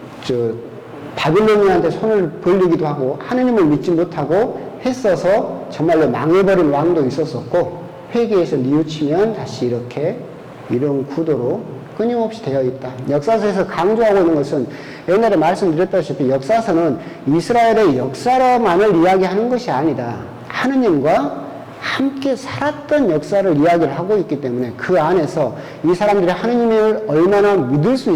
바빌로니아한테 손을 벌리기도 하고 하느님을 믿지 못하고 했어서 정말로 망해버린 왕도 있었었고 회개에서 뉘우치면 다시 이렇게 이런 구도로 끊임없이 되어 있다. 역사서에서 강조하고 있는 것은 옛날에 말씀드렸다시피 역사서는 이스라엘의 역사만을 이야기하는 것이 아니다. 하느님과 함께 살았던 역사를 이야기를 하고 있기 때문에 그 안에서 이 사람들이 하느님을 얼마나 믿을 수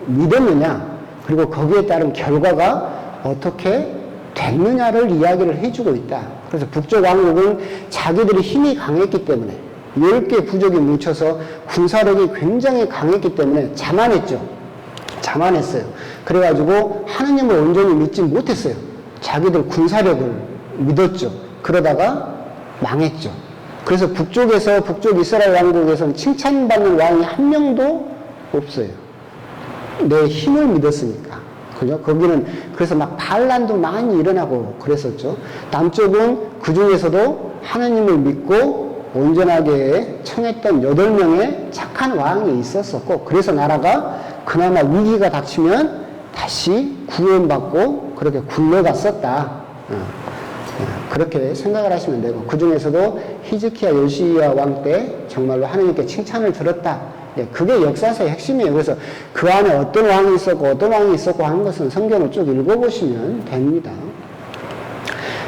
믿었느냐, 그리고 거기에 따른 결과가 어떻게 됐느냐를 이야기를 해주고 있다. 그래서 북쪽 왕국은 자기들이 힘이 강했기 때문에 10개 부족이 뭉쳐서 군사력이 굉장히 강했기 때문에 자만했어요. 그래가지고 하느님을 온전히 믿지 못했어요. 자기들 군사력을 믿었죠. 그러다가 망했죠. 그래서 북쪽 이스라엘 왕국에서는 칭찬받는 왕이 한 명도 없어요. 내 힘을 믿었으니까. 그죠? 거기는 그래서 막 반란도 많이 일어나고 그랬었죠. 남쪽은 그 중에서도 하나님을 믿고 온전하게 청했던 8명의 착한 왕이 있었었고, 그래서 나라가 그나마 위기가 닥치면 다시 구원받고 그렇게 굴러갔었다. 그렇게 생각을 하시면 되고, 그 중에서도 히즈키야 요시야 왕 때 정말로 하나님께 칭찬을 들었다. 그게 역사서의 핵심이에요. 그래서 그 안에 어떤 왕이 있었고 하는 것은 성경을 쭉 읽어보시면 됩니다.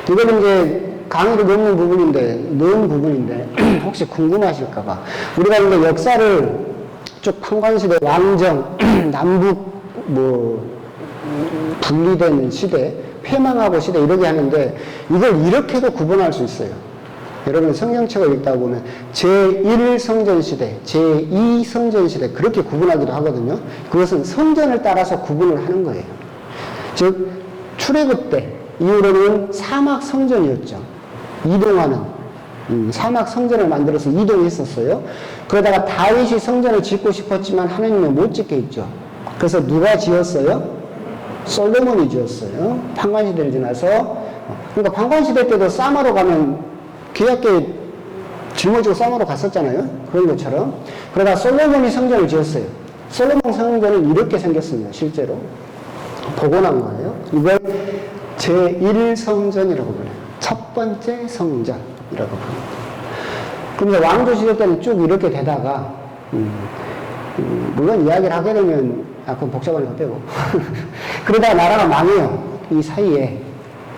이거는 이제 강의를 넣는 부분인데 혹시 궁금하실까봐 우리가 이제 역사를 쭉 판관시대, 왕정, 남북 분리된 시대, 패망하고 시대 이렇게 하는데 이걸 이렇게도 구분할 수 있어요. 여러분 성경책을 읽다 보면 제1성전시대, 제2성전시대 그렇게 구분하기도 하거든요. 그것은 성전을 따라서 구분을 하는 거예요. 즉 출애굽 때 이후로는 사막성전이었죠. 이동하는 사막성전을 만들어서 이동했었어요. 그러다가 다윗이 성전을 짓고 싶었지만 하나님은 못 짓게 했죠. 그래서 누가 지었어요? 솔로몬이 지었어요. 판관시대를 지나서. 그러니까 판관시대 때도 싸마로 가면 귀하게 짊어지고 싸움으로 갔었잖아요. 그런 것처럼. 그러다 솔로몬이 성전을 지었어요. 솔로몬 성전은 이렇게 생겼습니다. 실제로. 복원한 거예요. 이걸 제1성전이라고 불러요. 첫 번째 성전이라고 불러요. 그럼 이제 왕조 시대 때는 쭉 이렇게 되다가, 물론 이야기를 하게 되면 약간 복잡한 거 빼고. 그러다가 나라가 망해요. 이 사이에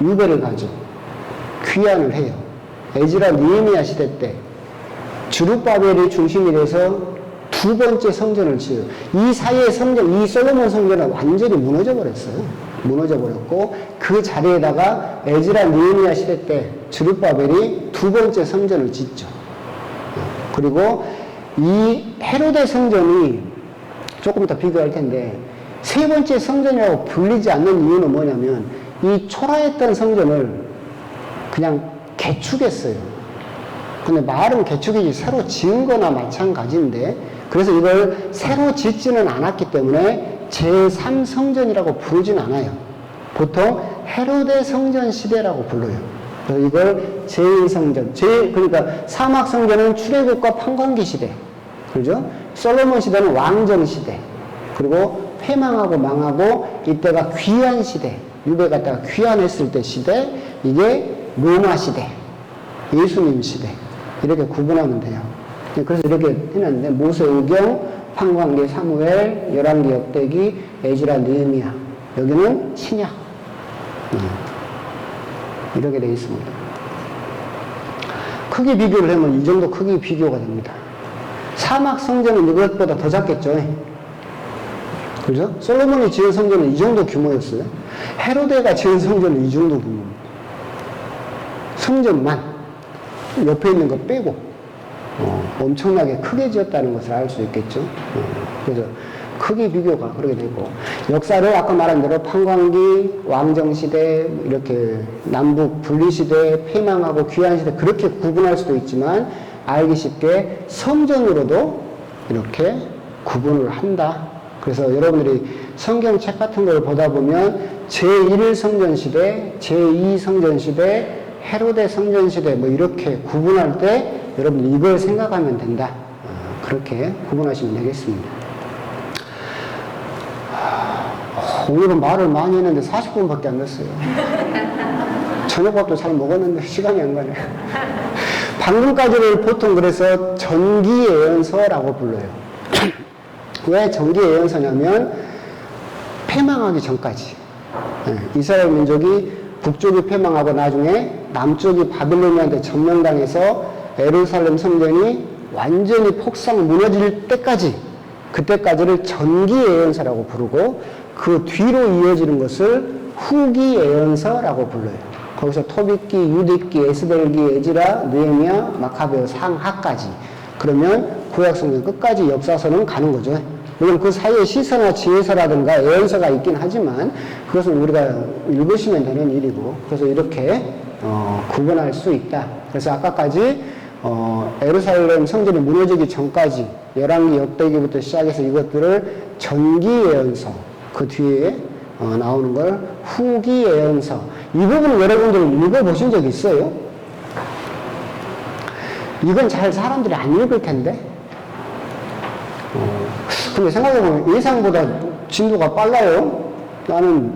유배를 가죠. 귀환을 해요. 에즈라 느헤미야 시대 때 주룹바벨이 중심이 돼서 두 번째 성전을 지어요. 이 사이의 성전, 이 솔로몬 성전은 완전히 무너져 버렸어요. 무너져 버렸고 그 자리에다가 에즈라 느헤미야 시대 때 주룹바벨이 두 번째 성전을 짓죠. 그리고 이 헤로데 성전이 조금 더 비교할 텐데 세 번째 성전이라고 불리지 않는 이유는 뭐냐면 이 초라했던 성전을 그냥 개축했어요. 근데 말은 개축이지 새로 지은 거나 마찬가지인데 그래서 이걸 새로 짓지는 않았기 때문에 제3성전이라고 부르진 않아요. 보통 헤로데 성전 시대라고 불러요. 그래서 이걸 제2성전, 그러니까 사막 성전은 출애굽과 판관기 시대, 그죠? 솔로몬 시대는 왕정 시대, 그리고 패망하고 망하고 이때가 귀환 시대, 유배 갔다가 귀환했을 때 시대, 이게 로마 시대, 예수님 시대 이렇게 구분하면 돼요. 그래서 이렇게 해놨는데 모세오경, 판관기, 사무엘, 열왕기, 역대기, 에즈라, 느헤미야 여기는 신약 이렇게 되어 있습니다. 크기 비교를 하면 이 정도 크기 비교가 됩니다. 사막 성전은 이것보다 더 작겠죠. 그죠? 솔로몬이 지은 성전은 이 정도 규모였어요. 헤로데가 지은 성전은 이 정도 규모입니다. 성전만 옆에 있는 거 빼고 엄청나게 크게 지었다는 것을 알 수 있겠죠. 그래서 크기 비교가 그렇게 되고 역사를 아까 말한 대로 판관기, 왕정시대, 이렇게 남북 분리시대, 패망하고 귀환시대 그렇게 구분할 수도 있지만 알기 쉽게 성전으로도 이렇게 구분을 한다. 그래서 여러분들이 성경책 같은 걸 보다 보면 제1성전시대, 제2성전시대, 헤로데 성전시대 뭐 이렇게 구분할 때 여러분들 이걸 생각하면 된다. 그렇게 구분하시면 되겠습니다. 오늘은 말을 많이 했는데 40분밖에 안 됐어요. 저녁밥도 잘 먹었는데 시간이 안 가네. 방금까지를 보통 그래서 전기예언서라고 불러요. 왜 전기예언서냐면 패망하기 전까지 이스라엘 민족이 북쪽이 패망하고 나중에 남쪽이 바빌로니아한테 점령당해서 예루살렘 성전이 완전히 폭삭 무너질 때까지 그때까지를 전기예언서라고 부르고 그 뒤로 이어지는 것을 후기예언서라고 불러요. 거기서 토빗기, 유딕기, 에스겔기, 에즈라, 느헤미야, 마카베오 상하까지. 그러면 구약성경 끝까지 역사서는 가는 거죠. 물론 그 사이에 시서나 지혜서라든가 예언서가 있긴 하지만 그것은 우리가 읽으시면 되는 일이고 그래서 이렇게 구분할 수 있다. 그래서 아까까지 예루살렘 성전이 무너지기 전까지 열왕기, 역대기부터 시작해서 이것들을 전기예언서 그 뒤에 나오는 걸 후기예언서 이 부분은 여러분들 읽어보신 적 있어요? 이건 잘 사람들이 안 읽을 텐데 근데 생각해보면 예상보다 진도가 빨라요. 나는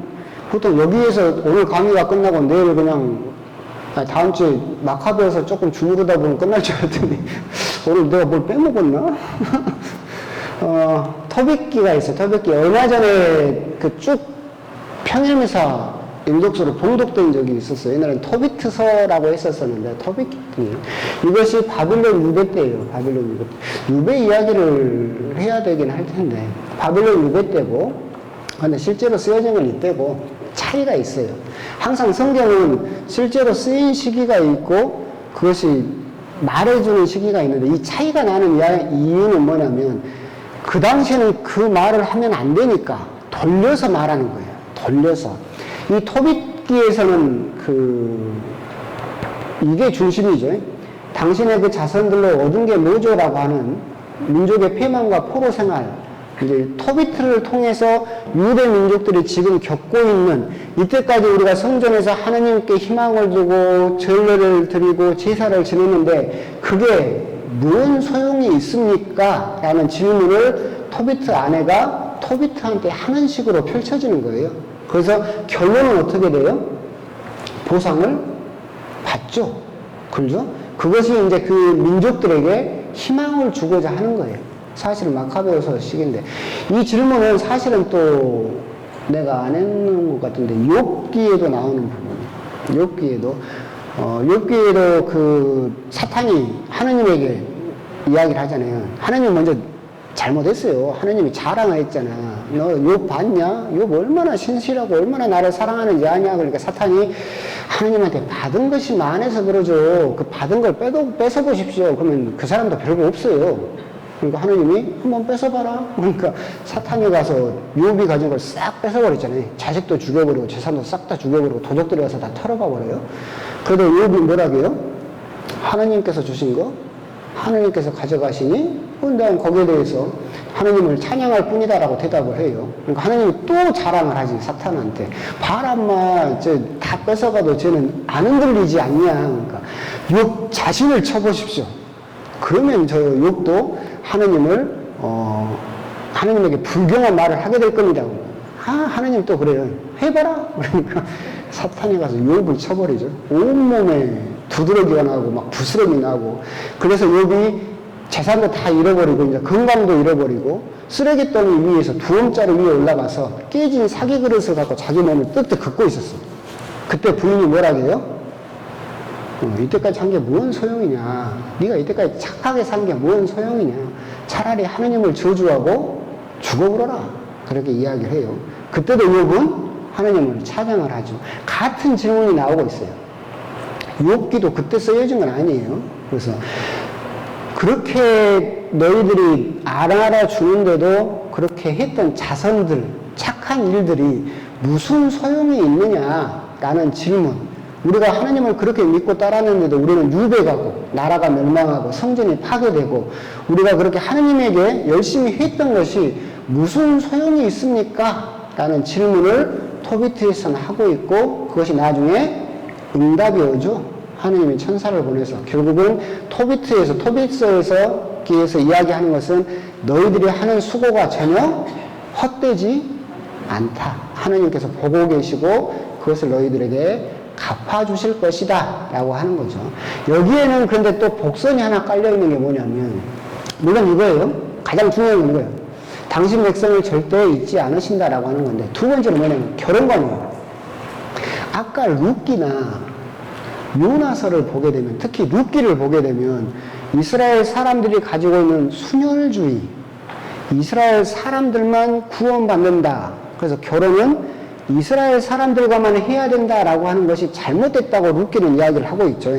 보통 여기에서 오늘 강의가 끝나고 내일 그냥 다음 주에 마카베에서 조금 주무르다 보면 끝날 줄 알았더니 오늘 내가 뭘 빼먹었나? 토빗기가 있어요. 토빗기 얼마 전에 그 쭉 평일미사 인독서로 봉독된 적이 있었어요. 옛날엔 토비트서라고 했었었는데 토빗기 이것이 바빌론 유배 때예요. 바빌론 유배 때. 유배 이야기를 해야 되긴 할 텐데 바빌론 유배 때고 근데 실제로 쓰여진 건 이때고 차이가 있어요. 항상 성경은 실제로 쓰인 시기가 있고 그것이 말해주는 시기가 있는데 이 차이가 나는 이유는 뭐냐면 그 당시에는 그 말을 하면 안 되니까 돌려서 말하는 거예요. 돌려서. 이 토빗기에서는 이게 중심이죠. 당신의 그 자손들로 얻은 게 뭐죠라고 하는 민족의 패망과 포로 생활. 이제 토비트를 통해서 유대 민족들이 지금 겪고 있는 이때까지 우리가 성전에서 하나님께 희망을 두고 전례를 드리고 제사를 지냈는데 그게 무슨 소용이 있습니까? 라는 질문을 토비트 아내가 토비트한테 하는 식으로 펼쳐지는 거예요. 그래서 결론은 어떻게 돼요? 보상을 받죠. 그죠? 그것이 이제 그 민족들에게 희망을 주고자 하는 거예요. 사실은 마카베오서 시기인데 이 질문은 사실은 또 내가 안 했는 것 같은데 욥기에도 나오는 부분이에요. 욥기에도 그 사탄이 하느님에게 이야기를 하잖아요. 하나님 먼저 잘못했어요. 하나님이 자랑을 했잖아. 너 욥 봤냐? 욥 얼마나 신실하고 얼마나 나를 사랑하는지 아냐? 그러니까 사탄이 하나님한테 받은 것이 많아서 그러죠. 그 받은 걸 뺏어 보십시오. 그러면 그 사람도 별거 없어요. 그러니까 하나님이 한번 뺏어봐라. 그러니까 사탄이 가서 욥이 가진 걸 싹 뺏어버렸잖아요. 자식도 죽여버리고 재산도 싹 다 죽여버리고 도둑들이 와서 다 털어봐버려요. 그래도 욥이 뭐라고요? 하나님께서 주신 거 하나님께서 가져가시니 그다음 거기에 대해서 하나님을 찬양할 뿐이다라고 대답을 해요. 그러니까 하나님이 또 자랑을 하지 사탄한테. 봐라 마, 다 뺏어가도 쟤는 안 흔들리지 않냐. 그러니까 욥 자신을 쳐보십시오. 그러면 저 욥도 하나님에게 불경한 말을 하게 될 겁니다. 하나님 또 그래요. 해봐라. 그러니까 사탄이 가서 욥을 쳐버리죠. 온몸에 두드러기가 나고 막 부스럼이 나고. 그래서 욥이 재산도 다 잃어버리고 이제 건강도 잃어버리고 쓰레기더미 위에서 두엄자루 위에 올라가서 깨진 사기 그릇을 갖고 자기 몸을 뜩뜩 긋고 있었어. 그때 부인이 뭐라고 해요? 이때까지 한 게 뭔 소용이냐. 네가 이때까지 착하게 산 게 뭔 소용이냐. 차라리 하나님을 저주하고 죽어버려라. 그렇게 이야기를 해요. 그때도 욥은 하나님을 찬양을 하죠. 같은 질문이 나오고 있어요. 욥기도 그때 쓰여진 건 아니에요. 그래서 그렇게 너희들이 알아주는데도 그렇게 했던 자선들, 착한 일들이 무슨 소용이 있느냐라는 질문. 우리가 하나님을 그렇게 믿고 따랐는데도 우리는 유배가고 나라가 멸망하고 성전이 파괴되고 우리가 그렇게 하나님에게 열심히 했던 것이 무슨 소용이 있습니까? 라는 질문을 토비트에서는 하고 있고 그것이 나중에 응답이 오죠. 하나님이 천사를 보내서 결국은 토비트에서 이야기하는 것은 너희들이 하는 수고가 전혀 헛되지 않다. 하나님께서 보고 계시고 그것을 너희들에게 갚아주실 것이다 라고 하는 거죠. 여기에는 그런데 또 복선이 하나 깔려있는 게 뭐냐면 물론 이거예요. 가장 중요한 건 이거예요. 당신 백성을 절대 잊지 않으신다라고 하는 건데 두 번째는 뭐냐면 결혼관이에요. 아까 룻기나 요나서를 보게 되면 특히 룻기를 보게 되면 이스라엘 사람들이 가지고 있는 순혈주의 이스라엘 사람들만 구원받는다. 그래서 결혼은 이스라엘 사람들과만 해야 된다라고 하는 것이 잘못됐다고 룻기는 이야기를 하고 있죠.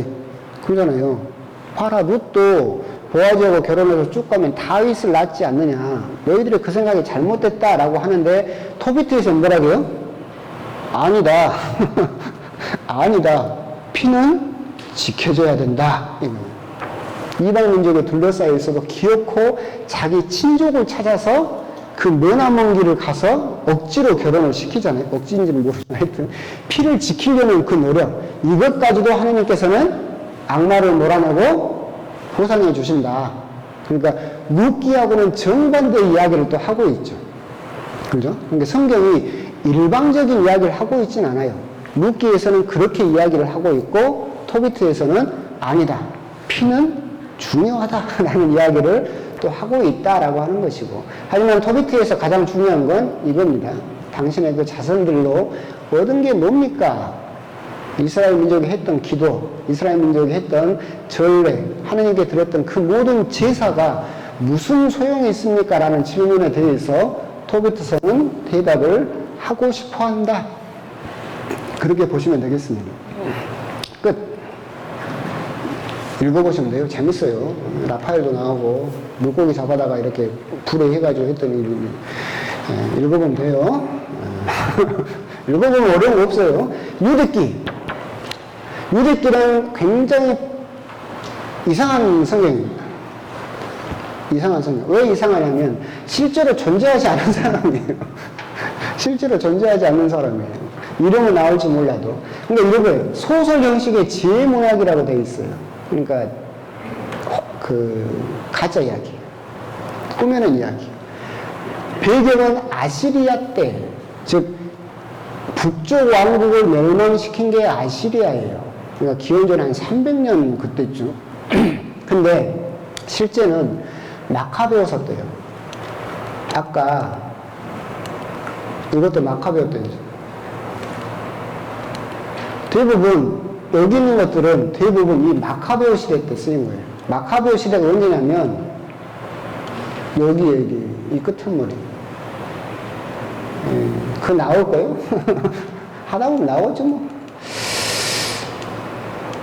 그러잖아요. 봐라 룻도 보아즈하고 결혼해서 쭉 가면 다윗을 낳지 않느냐. 너희들이 그 생각이 잘못됐다라고 하는데 토비트에서는 뭐라고요? 아니다. 아니다. 피는 지켜줘야 된다. 이방 민족에 둘러싸여 있어도 기어코 자기 친족을 찾아서 그 머나먼 길을 가서 억지로 결혼을 시키잖아요. 억지인지는 모르지만 하여튼 피를 지키려는 그 노력 이것까지도 하나님께서는 악마를 몰아내고 보상해 주신다. 그러니까 룻기하고는 정반대의 이야기를 또 하고 있죠. 그죠? 그러니까 성경이 일방적인 이야기를 하고 있진 않아요. 룻기에서는 그렇게 이야기를 하고 있고 토비트에서는 아니다. 피는 중요하다라는 이야기를 또 하고 있다라고 하는 것이고 하지만 토비트에서 가장 중요한 건 이겁니다. 당신의 그 자손들로 얻은 게 뭡니까? 이스라엘 민족이 했던 기도, 이스라엘 민족이 했던 전례, 하나님께 드렸던 그 모든 제사가 무슨 소용이 있습니까? 라는 질문에 대해서 토비트서는 대답을 하고 싶어 한다. 그렇게 보시면 되겠습니다. 끝. 읽어보시면 돼요. 재밌어요. 라파엘도 나오고 물고기 잡아다가 이렇게 불에 해가지고 했던 일이 읽어보면 돼요. 읽어보면 어려운 거 없어요. 유대기는 굉장히 이상한 성경입니다. 이상한 성경. 왜 이상하냐면 실제로 존재하지 않은 사람이에요. 실제로 존재하지 않는 사람이에요. 이름은 나올지 몰라도. 근데 이런 소설 형식의 지혜문학이라고 되어 있어요. 그러니까 가짜 이야기, 꾸며낸 이야기. 배경은 아시리아 때, 즉 북쪽 왕국을 멸망시킨 게 아시리아예요. 그러니까 기원전 한 300년 그때쯤. 근데 실제는 마카베오서 때요. 아까 이것도 마카베오 때죠. 대부분 여기 있는 것들은 대부분 이 마카베오 시대 때 쓰인 거예요. 마카베오 시대가 언제냐면 여기 이 끝머리 그 나올 거예요? 하다 보면 나오죠 뭐.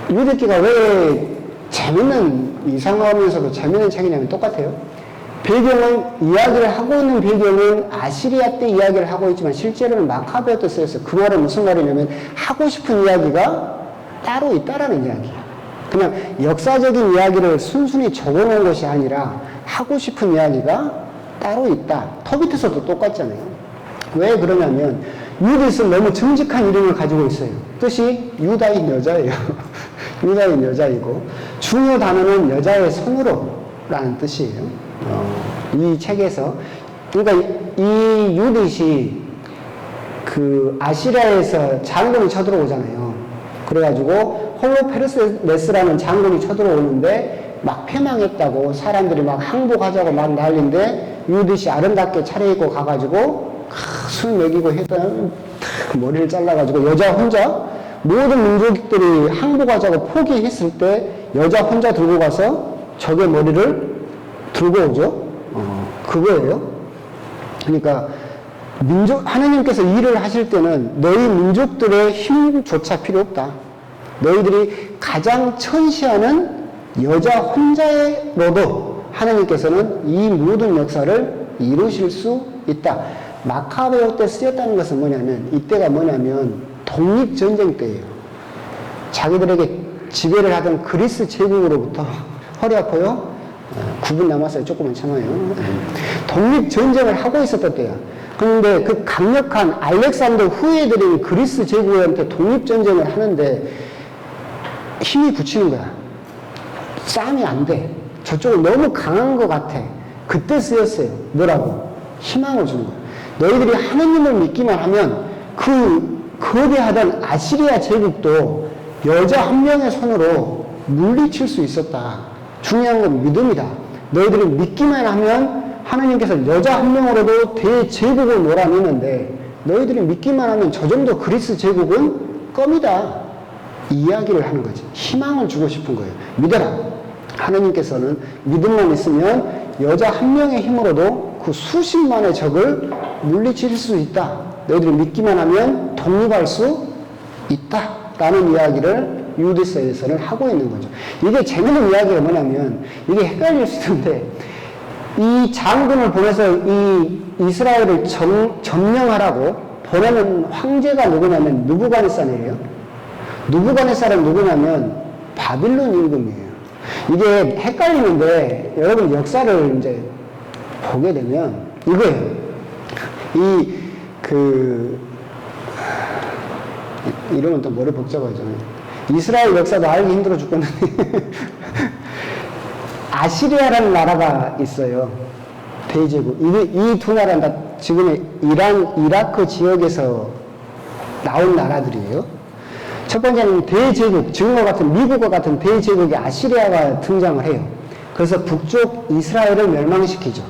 유대기가 왜 재밌는 이상하면서도 재밌는 책이냐면 똑같아요. 배경은 이야기를 하고 있는 배경은 아시리아 때 이야기를 하고 있지만 실제로는 마카베오 때 쓰였어요. 그 말은 무슨 말이냐면 하고 싶은 이야기가 따로 있다라는 이야기예요. 그냥 역사적인 이야기를 순순히 적어놓은 것이 아니라 하고 싶은 이야기가 따로 있다. 토비트서도 똑같잖아요. 왜 그러냐면 유디스는 너무 정직한 이름을 가지고 있어요. 뜻이 유다인 여자예요. 유다인 여자이고 중요 단어는 여자의 손으로 라는 뜻이에요. 이 책에서 그러니까 이 유딧이 그 아시리아에서 장군이 쳐들어오잖아요. 그래가지고 홀로페르네스라는 장군이 쳐들어오는데 막 패망했다고 사람들이 막 항복하자고 막 난리인데 유딧이 아름답게 차려입고 가가지고 술 먹이고 했던 머리를 잘라가지고 여자 혼자 모든 민족들이 항복하자고 포기했을 때 여자 혼자 들고 가서 적의 머리를 들고 오죠. 그거예요. 그러니까 하나님께서 일을 하실 때는 너희 민족들의 힘조차 필요 없다. 너희들이 가장 천시하는 여자 혼자로도 하나님께서는 이 모든 역사를 이루실 수 있다. 마카베오 때 쓰였다는 것은 뭐냐면 이때가 뭐냐면 독립전쟁 때예요. 자기들에게 지배를 하던 그리스 제국으로부터 허리 아파요? 9분 남았어요. 조금만 참아요. 독립전쟁을 하고 있었던 때야. 그런데 그 강력한 알렉산더 후예들이 그리스 제국한테 독립전쟁을 하는데 힘이 붙이는 거야. 싸움이 안 돼. 저쪽은 너무 강한 것 같아. 그때 쓰였어요. 뭐라고? 희망을 주는 거야. 너희들이 하느님을 믿기만 하면 그 거대하던 아시리아 제국도 여자 한 명의 손으로 물리칠 수 있었다. 중요한 건 믿음이다. 너희들이 믿기만 하면 하나님께서 여자 한 명으로도 대제국을 몰아내는데 너희들이 믿기만 하면 저 정도 그리스 제국은 껌이다. 이 이야기를 하는 거지. 희망을 주고 싶은 거예요. 믿어라. 하나님께서는 믿음만 있으면 여자 한 명의 힘으로도 그 수십만의 적을 물리칠 수 있다. 너희들이 믿기만 하면 독립할 수 있다. 라는 이야기를 유디서에서는 하고 있는 거죠. 이게 재밌는 이야기가 뭐냐면 이게 헷갈릴 수 있는데 이 장군을 보내서 이 이스라엘을 점령하라고 보내는 황제가 누구냐면 느부갓네살이에요. 느부갓네살은 누구냐면 바빌론 임금이에요. 이게 헷갈리는데 여러분 역사를 이제 보게 되면 이거예요. 이러면 또 머리 복잡하죠. 이스라엘 역사도 알기 힘들어 죽겠는데 아시리아라는 나라가 있어요. 대제국. 이 두 나라는 다 지금의 이라크 지역에서 나온 나라들이에요. 첫 번째는 대제국, 지금과 같은 미국과 같은 대제국이 아시리아가 등장을 해요. 그래서 북쪽 이스라엘을 멸망시키죠.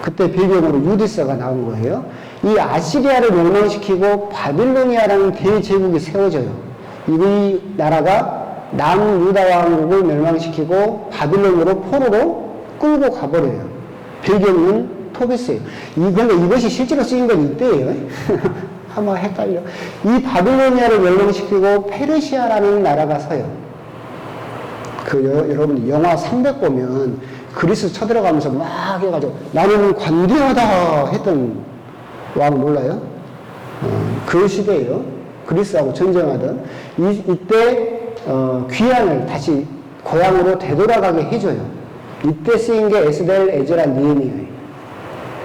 그때 배경으로 유디서가 나온 거예요. 이 아시리아를 멸망시키고 바빌로니아라는 대제국이 세워져요. 이 나라가 남유다 왕국을 멸망시키고 바빌론으로 포로로 끌고 가버려요. 배경은 토비스예요. 그런데 이것이 실제로 쓰인 건 이때예요. 아마 헷갈려. 이 바빌로니아를 멸망시키고 페르시아라는 나라가 서요. 여러분 영화 300 보면 그리스 쳐들어가면서 막 해가지고 나는 관대하다 했던 왕 몰라요? 그 시대예요. 그리스하고 전쟁하던 이때 귀환을 다시 고향으로 되돌아가게 해줘요. 이때 쓰인 게 에스겔, 에즈라, 느헤미야예요.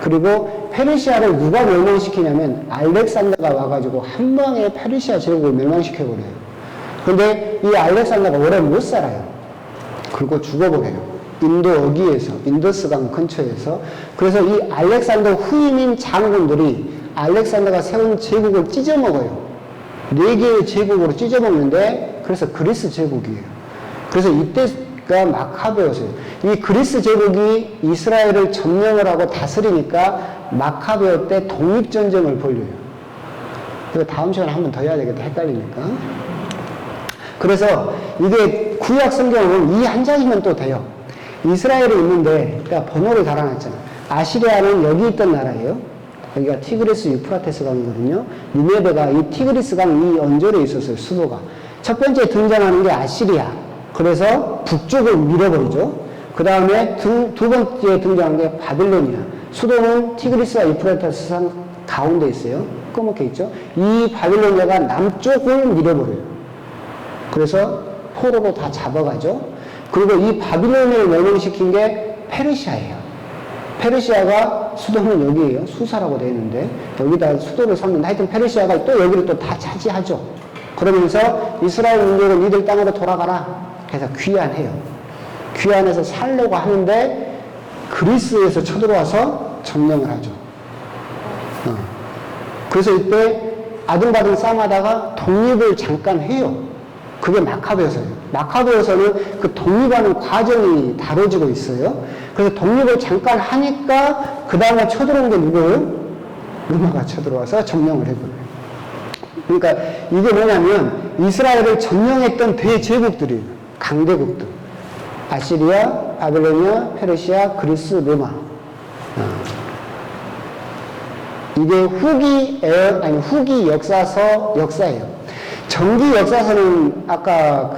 그리고 페르시아를 누가 멸망시키냐면 알렉산더가 와가지고 한 방에 페르시아 제국을 멸망시켜버려요. 근데 이 알렉산더가 오래 못 살아요. 그리고 죽어버려요. 인도 어귀에서, 인더스강 근처에서. 그래서 이 알렉산더 후임인 장군들이 알렉산더가 세운 제국을 찢어먹어요. 4개의 제국으로 찢어먹는데 그래서 그리스 제국이에요. 그래서 이때가 마카베오세요. 이 그리스 제국이 이스라엘을 점령을 하고 다스리니까 마카베오 때 독립전쟁을 벌려요. 그래서 다음 시간에 한 번 더 해야 되겠다. 헷갈리니까. 그래서 이게 구약 성경은 이 한 장이면 또 돼요. 이스라엘이 있는데, 그러니까 번호를 달아놨잖아. 아시리아는 여기 있던 나라예요. 여기가 티그리스 유프라테스 강이거든요. 니네베가 이 티그리스 강 이 언저리에 있었어요, 수도가. 첫 번째 등장하는 게 아시리아. 그래서 북쪽을 밀어버리죠. 그 다음에 두 번째 등장한 게 바빌로니아. 수도는 티그리스와 유프라테스 강 가운데 있어요. 꺼멓게 있죠. 이 바빌로니아가 남쪽을 밀어버려요. 그래서 포로로 다 잡아가죠. 그리고 이 바빌로니아를 멸망시킨 게 페르시아예요. 페르시아가 수도는 여기에요. 수사라고 되어 있는데 여기다 수도를 삼는데 하여튼 페르시아가 또 여기를 또 다 차지하죠. 그러면서 이스라엘 민족은 이들 땅으로 돌아가라. 그래서 귀환해요. 귀환해서 살려고 하는데 그리스에서 쳐들어와서 점령을 하죠. 그래서 이때 아등바등 싸움하다가 독립을 잠깐 해요. 그게 마카베오서예요. 마카베오서는 그 독립하는 과정이 다뤄지고 있어요. 그래서 독립을 잠깐 하니까 그 다음에 쳐들어온 게 누구예요? 로마가 쳐들어와서 점령을 해버려요. 그러니까 이게 뭐냐면 이스라엘을 점령했던 대제국들이에요. 강대국들. 아시리아, 바빌로니아, 페르시아, 그리스, 로마. 이게 후기 역사예요. 정기 역사서는 아까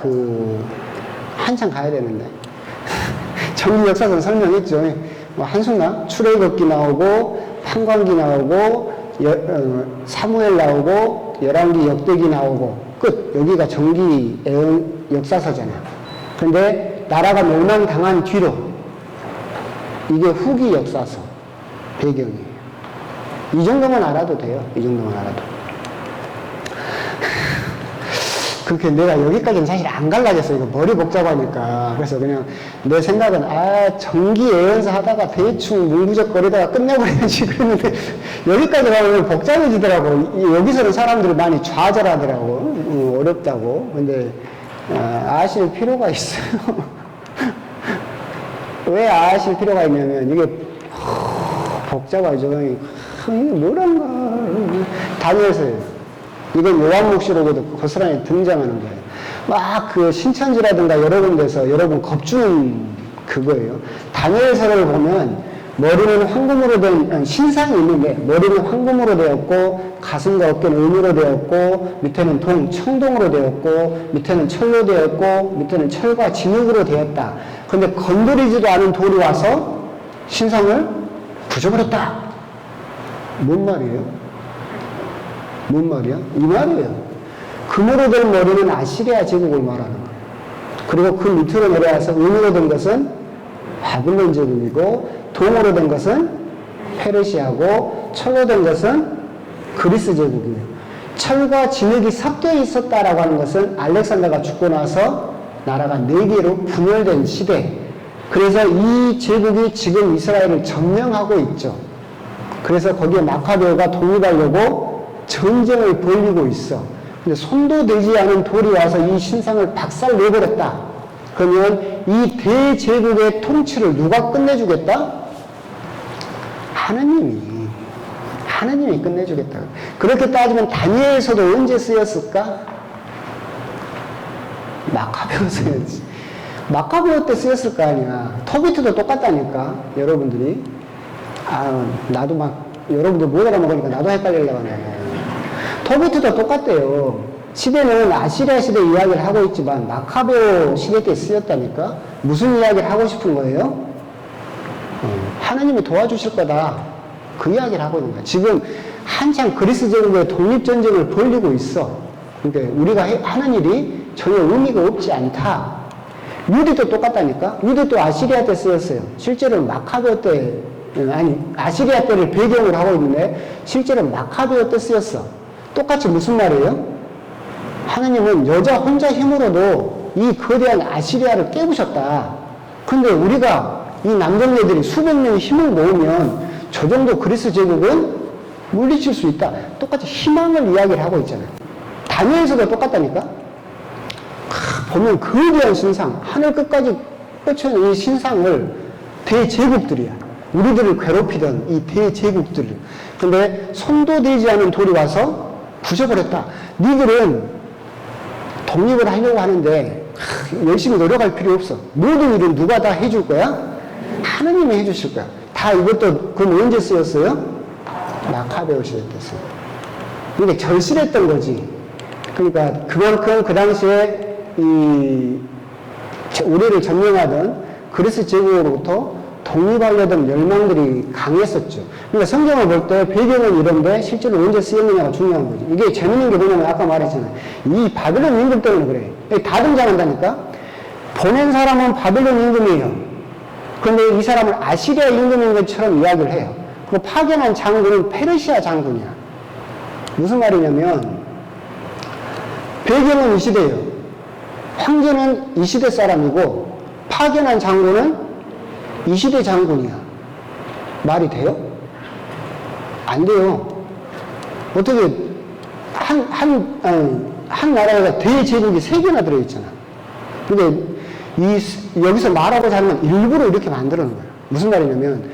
한참 가야 되는데. 정기 역사서는 설명했죠. 뭐 한순간 출애굽기 나오고, 판관기 나오고, 사무엘 나오고, 열왕기 역대기 나오고, 끝. 여기가 정기 역사서잖아요. 근데 나라가 멸망당한 뒤로 이게 후기 역사서 배경이에요. 이 정도만 알아도 돼요. 이 정도만 알아도. 그렇게 내가 여기까지는 사실 안 갈라졌어. 이거 머리 복잡하니까. 그래서 그냥 내 생각은, 정기 예언서 하다가 대충 문구적거리다가 끝내버려야지. 그랬는데, 여기까지 가면 복잡해지더라고. 여기서는 사람들이 많이 좌절하더라고. 어렵다고. 근데, 아실 필요가 있어요. 왜 아실 필요가 있냐면, 이게, 복잡하죠. 이게 뭐란가. 다니엘서예요. 이건 요한묵시록에도 고스란히 등장하는 거예요. 막 신천지라든가 여러 군데서 여러분 겁주는 그거예요. 다니엘서를 보면 머리는 황금으로 된 신상이 있는데 머리는 황금으로 되었고 가슴과 어깨는 은으로 되었고 밑에는 청동으로 되었고 밑에는 철로 되었고 밑에는 철과 진흙으로 되었다. 그런데 건드리지도 않은 돌이 와서 신상을 부셔버렸다. 뭔 말이에요? 뭔 말이야? 이 말이에요. 금으로 된 머리는 아시리아 제국을 말하는 거예요. 그리고 그 밑으로 내려와서 은으로 된 것은 바빌론 제국이고 동으로 된 것은 페르시아고 철로 된 것은 그리스 제국이에요. 철과 진흙이 섞여 있었다라고 하는 것은 알렉산더가 죽고 나서 나라가 4개로 분열된 시대. 그래서 이 제국이 지금 이스라엘을 점령하고 있죠. 그래서 거기에 마카베오가 독립하려고 전쟁을 벌이고 있어. 근데 손도 되지 않은 돌이 와서 이 신상을 박살내버렸다. 그러면 이 대제국의 통치를 누가 끝내주겠다? 하느님이 끝내주겠다. 그렇게 따지면 다니엘서도 언제 쓰였을까? 마카베오 쓰였지. 마카베오 때 쓰였을 거 아니야. 토비트도 똑같다니까, 여러분들이. 나도 여러분들 못 알아먹으니까 나도 헷갈리려고 하네. 토비트도 똑같대요. 시대는 아시리아 시대 이야기를 하고 있지만 마카베오 시대 때 쓰였다니까? 무슨 이야기를 하고 싶은 거예요? 하나님이 도와주실 거다. 그 이야기를 하고 있는 거야. 지금 한창 그리스 제국의 독립전쟁을 벌이고 있어. 그러니까 우리가 하는 일이 전혀 의미가 없지 않다. 유대도 똑같다니까? 유대도 아시리아 때 쓰였어요. 실제로 마카베오 때, 아시리아 때를 배경으로 하고 있는데 실제로 마카베오 때 쓰였어. 똑같이 무슨 말이에요? 하나님은 여자 혼자 힘으로도 이 거대한 아시리아를 깨부셨다. 근데 우리가 이 남정네들이 수백 명의 힘을 모으면 저 정도 그리스 제국은 물리칠 수 있다. 똑같이 희망을 이야기를 하고 있잖아요. 다니엘서도 똑같다니까? 보면 거대한 신상, 하늘 끝까지 뻗쳐있는 이 신상을 대제국들이야. 우리들을 괴롭히던 이 대제국들. 근데 손도 되지 않은 돌이 와서 부셔버렸다. 니들은 독립을 하려고 하는데 열심히 노력할 필요 없어. 모든 일은 누가 다 해줄 거야? 하느님이 해주실 거야. 다 이것도 그럼 언제 쓰였어요? 마카베오 시대 때 쓰요. 이게 절실했던 거지. 그러니까 그만큼 그 당시에 이 우리를 점령하던 그리스 제국으로부터 독립하려던 열망들이 강했었죠. 그러니까 성경을 볼 때 배경은 이런데 실제로 언제 쓰였느냐가 중요한 거지. 이게 재밌는 게 뭐냐면 아까 말했잖아요. 이 바빌론 임금 때문에 그래. 다 등장한다니까. 보낸 사람은 바빌론 임금이에요. 그런데 이 사람을 아시리아 임금인 것처럼 이야기를 해요. 그 파견한 장군은 페르시아 장군이야. 무슨 말이냐면 배경은 이 시대예요. 황제는 이 시대 사람이고 파견한 장군은 이 시대 장군이야. 말이 돼요? 안 돼요. 어떻게 한 나라가 대제국이 3개나 들어있잖아. 근데 여기서 말하고자 하는 건 일부러 이렇게 만들어놓은 거예요. 무슨 말이냐면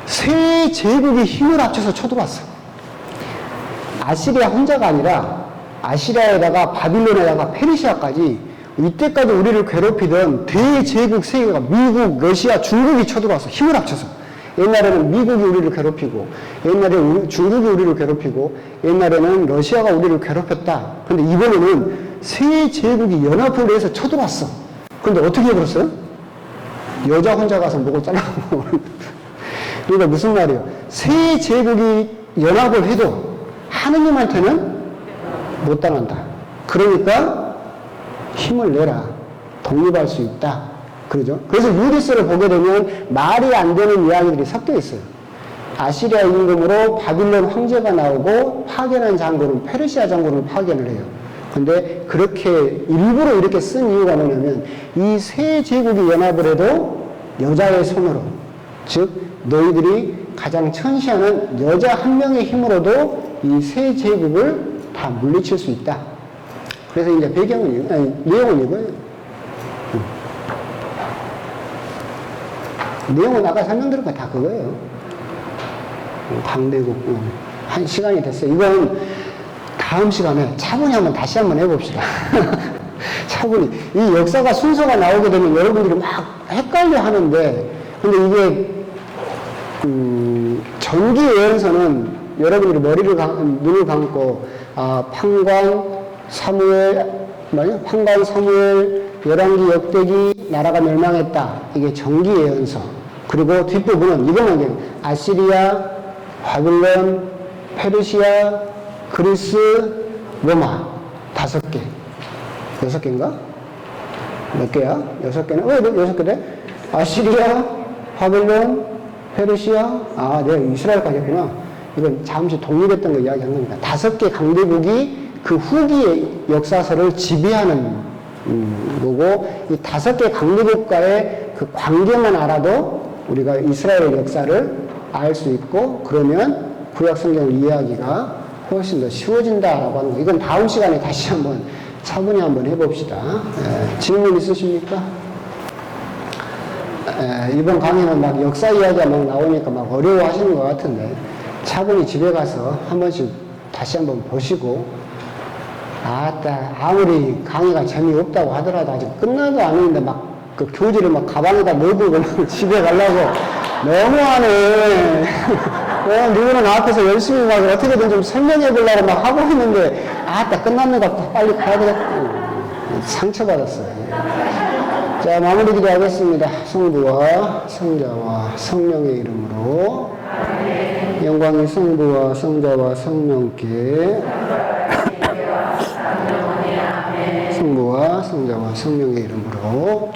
세 제국이 힘을 합쳐서 쳐들어왔어. 아시리아 혼자가 아니라 아시리아에다가 바빌론에다가 페르시아까지 이때까지 우리를 괴롭히던 대제국 3개가 미국, 러시아, 중국이 쳐들어와서 힘을 합쳐서 옛날에는 미국이 우리를 괴롭히고 옛날에 중국이 우리를 괴롭히고 옛날에는 러시아가 우리를 괴롭혔다. 근데 이번에는 세 제국이 연합을 해서 쳐들어왔어. 근데 어떻게 해버렸어요? 여자 혼자 가서 목을 잘라고. 그러니까 무슨 말이에요? 세 제국이 연합을 해도 하느님한테는 못 당한다. 그러니까 힘을 내라. 독립할 수 있다. 그러죠? 그래서 유디스를 보게 되면 말이 안 되는 이야기들이 섞여 있어요. 아시리아 임금으로 바빌론 황제가 나오고 파견한 장군은 페르시아 장군을 파견을 해요. 근데 그렇게 일부러 이렇게 쓴 이유가 뭐냐면 이 세 제국이 연합을 해도 여자의 손으로, 즉 너희들이 가장 천시하는 여자 한 명의 힘으로도 이 세 제국을 다 물리칠 수 있다. 그래서 이제 내용은 이거예요. 내용은 아까 설명드린 거 다 그거예요. 강대국. 한 시간이 됐어요. 이건 다음 시간에 차분히 다시 한번 해봅시다. 차분히. 이 역사가 순서가 나오게 되면 여러분들이 막 헷갈려 하는데, 근데 이게, 전기 예언서는 여러분들이 눈을 감고, 판관, 사무엘, 열왕기, 역대기, 나라가 멸망했다. 이게 정기 예언서. 그리고 뒷부분은 이거는 아시리아, 바빌론, 페르시아, 그리스, 로마 5개. 6개인가? 몇 개야? 6개는? 왜 6개래? 아시리아, 바빌론, 페르시아, 내가 이스라엘까지 했구나. 이건 잠시 독립했던 거 이야기한 겁니다. 5개 강대국이 그 후기의 역사서를 지배하는 거고, 이 5개 강대국과의 그 관계만 알아도 우리가 이스라엘의 역사를 알 수 있고, 그러면 구약 성경을 이해하기가 훨씬 더 쉬워진다라고 하는 거. 이건 다음 시간에 다시 한번 차분히 한번 해봅시다. 질문 있으십니까? 이번 강의는 막 역사 이야기가 막 나오니까 막 어려워하시는 것 같은데, 차분히 집에 가서 한 번씩 다시 한번 보시고, 아무리 강의가 재미없다고 하더라도 아직 끝나도 안 했는데 막 그 교재를 막 가방에다 넣어두고 집에 가려고 너무하네. 누구는 앞에서 열심히 막 어떻게든 좀 설명해 보려고 막 하고 있는데, 끝났는가 빨리 가야 되겠다. 상처받았어요. 자, 마무리 기도하겠습니다. 성부와 성자와 성령의 이름으로. 영광이 성부와 성자와 성령께. 성부와 성자와 성령의 이름으로.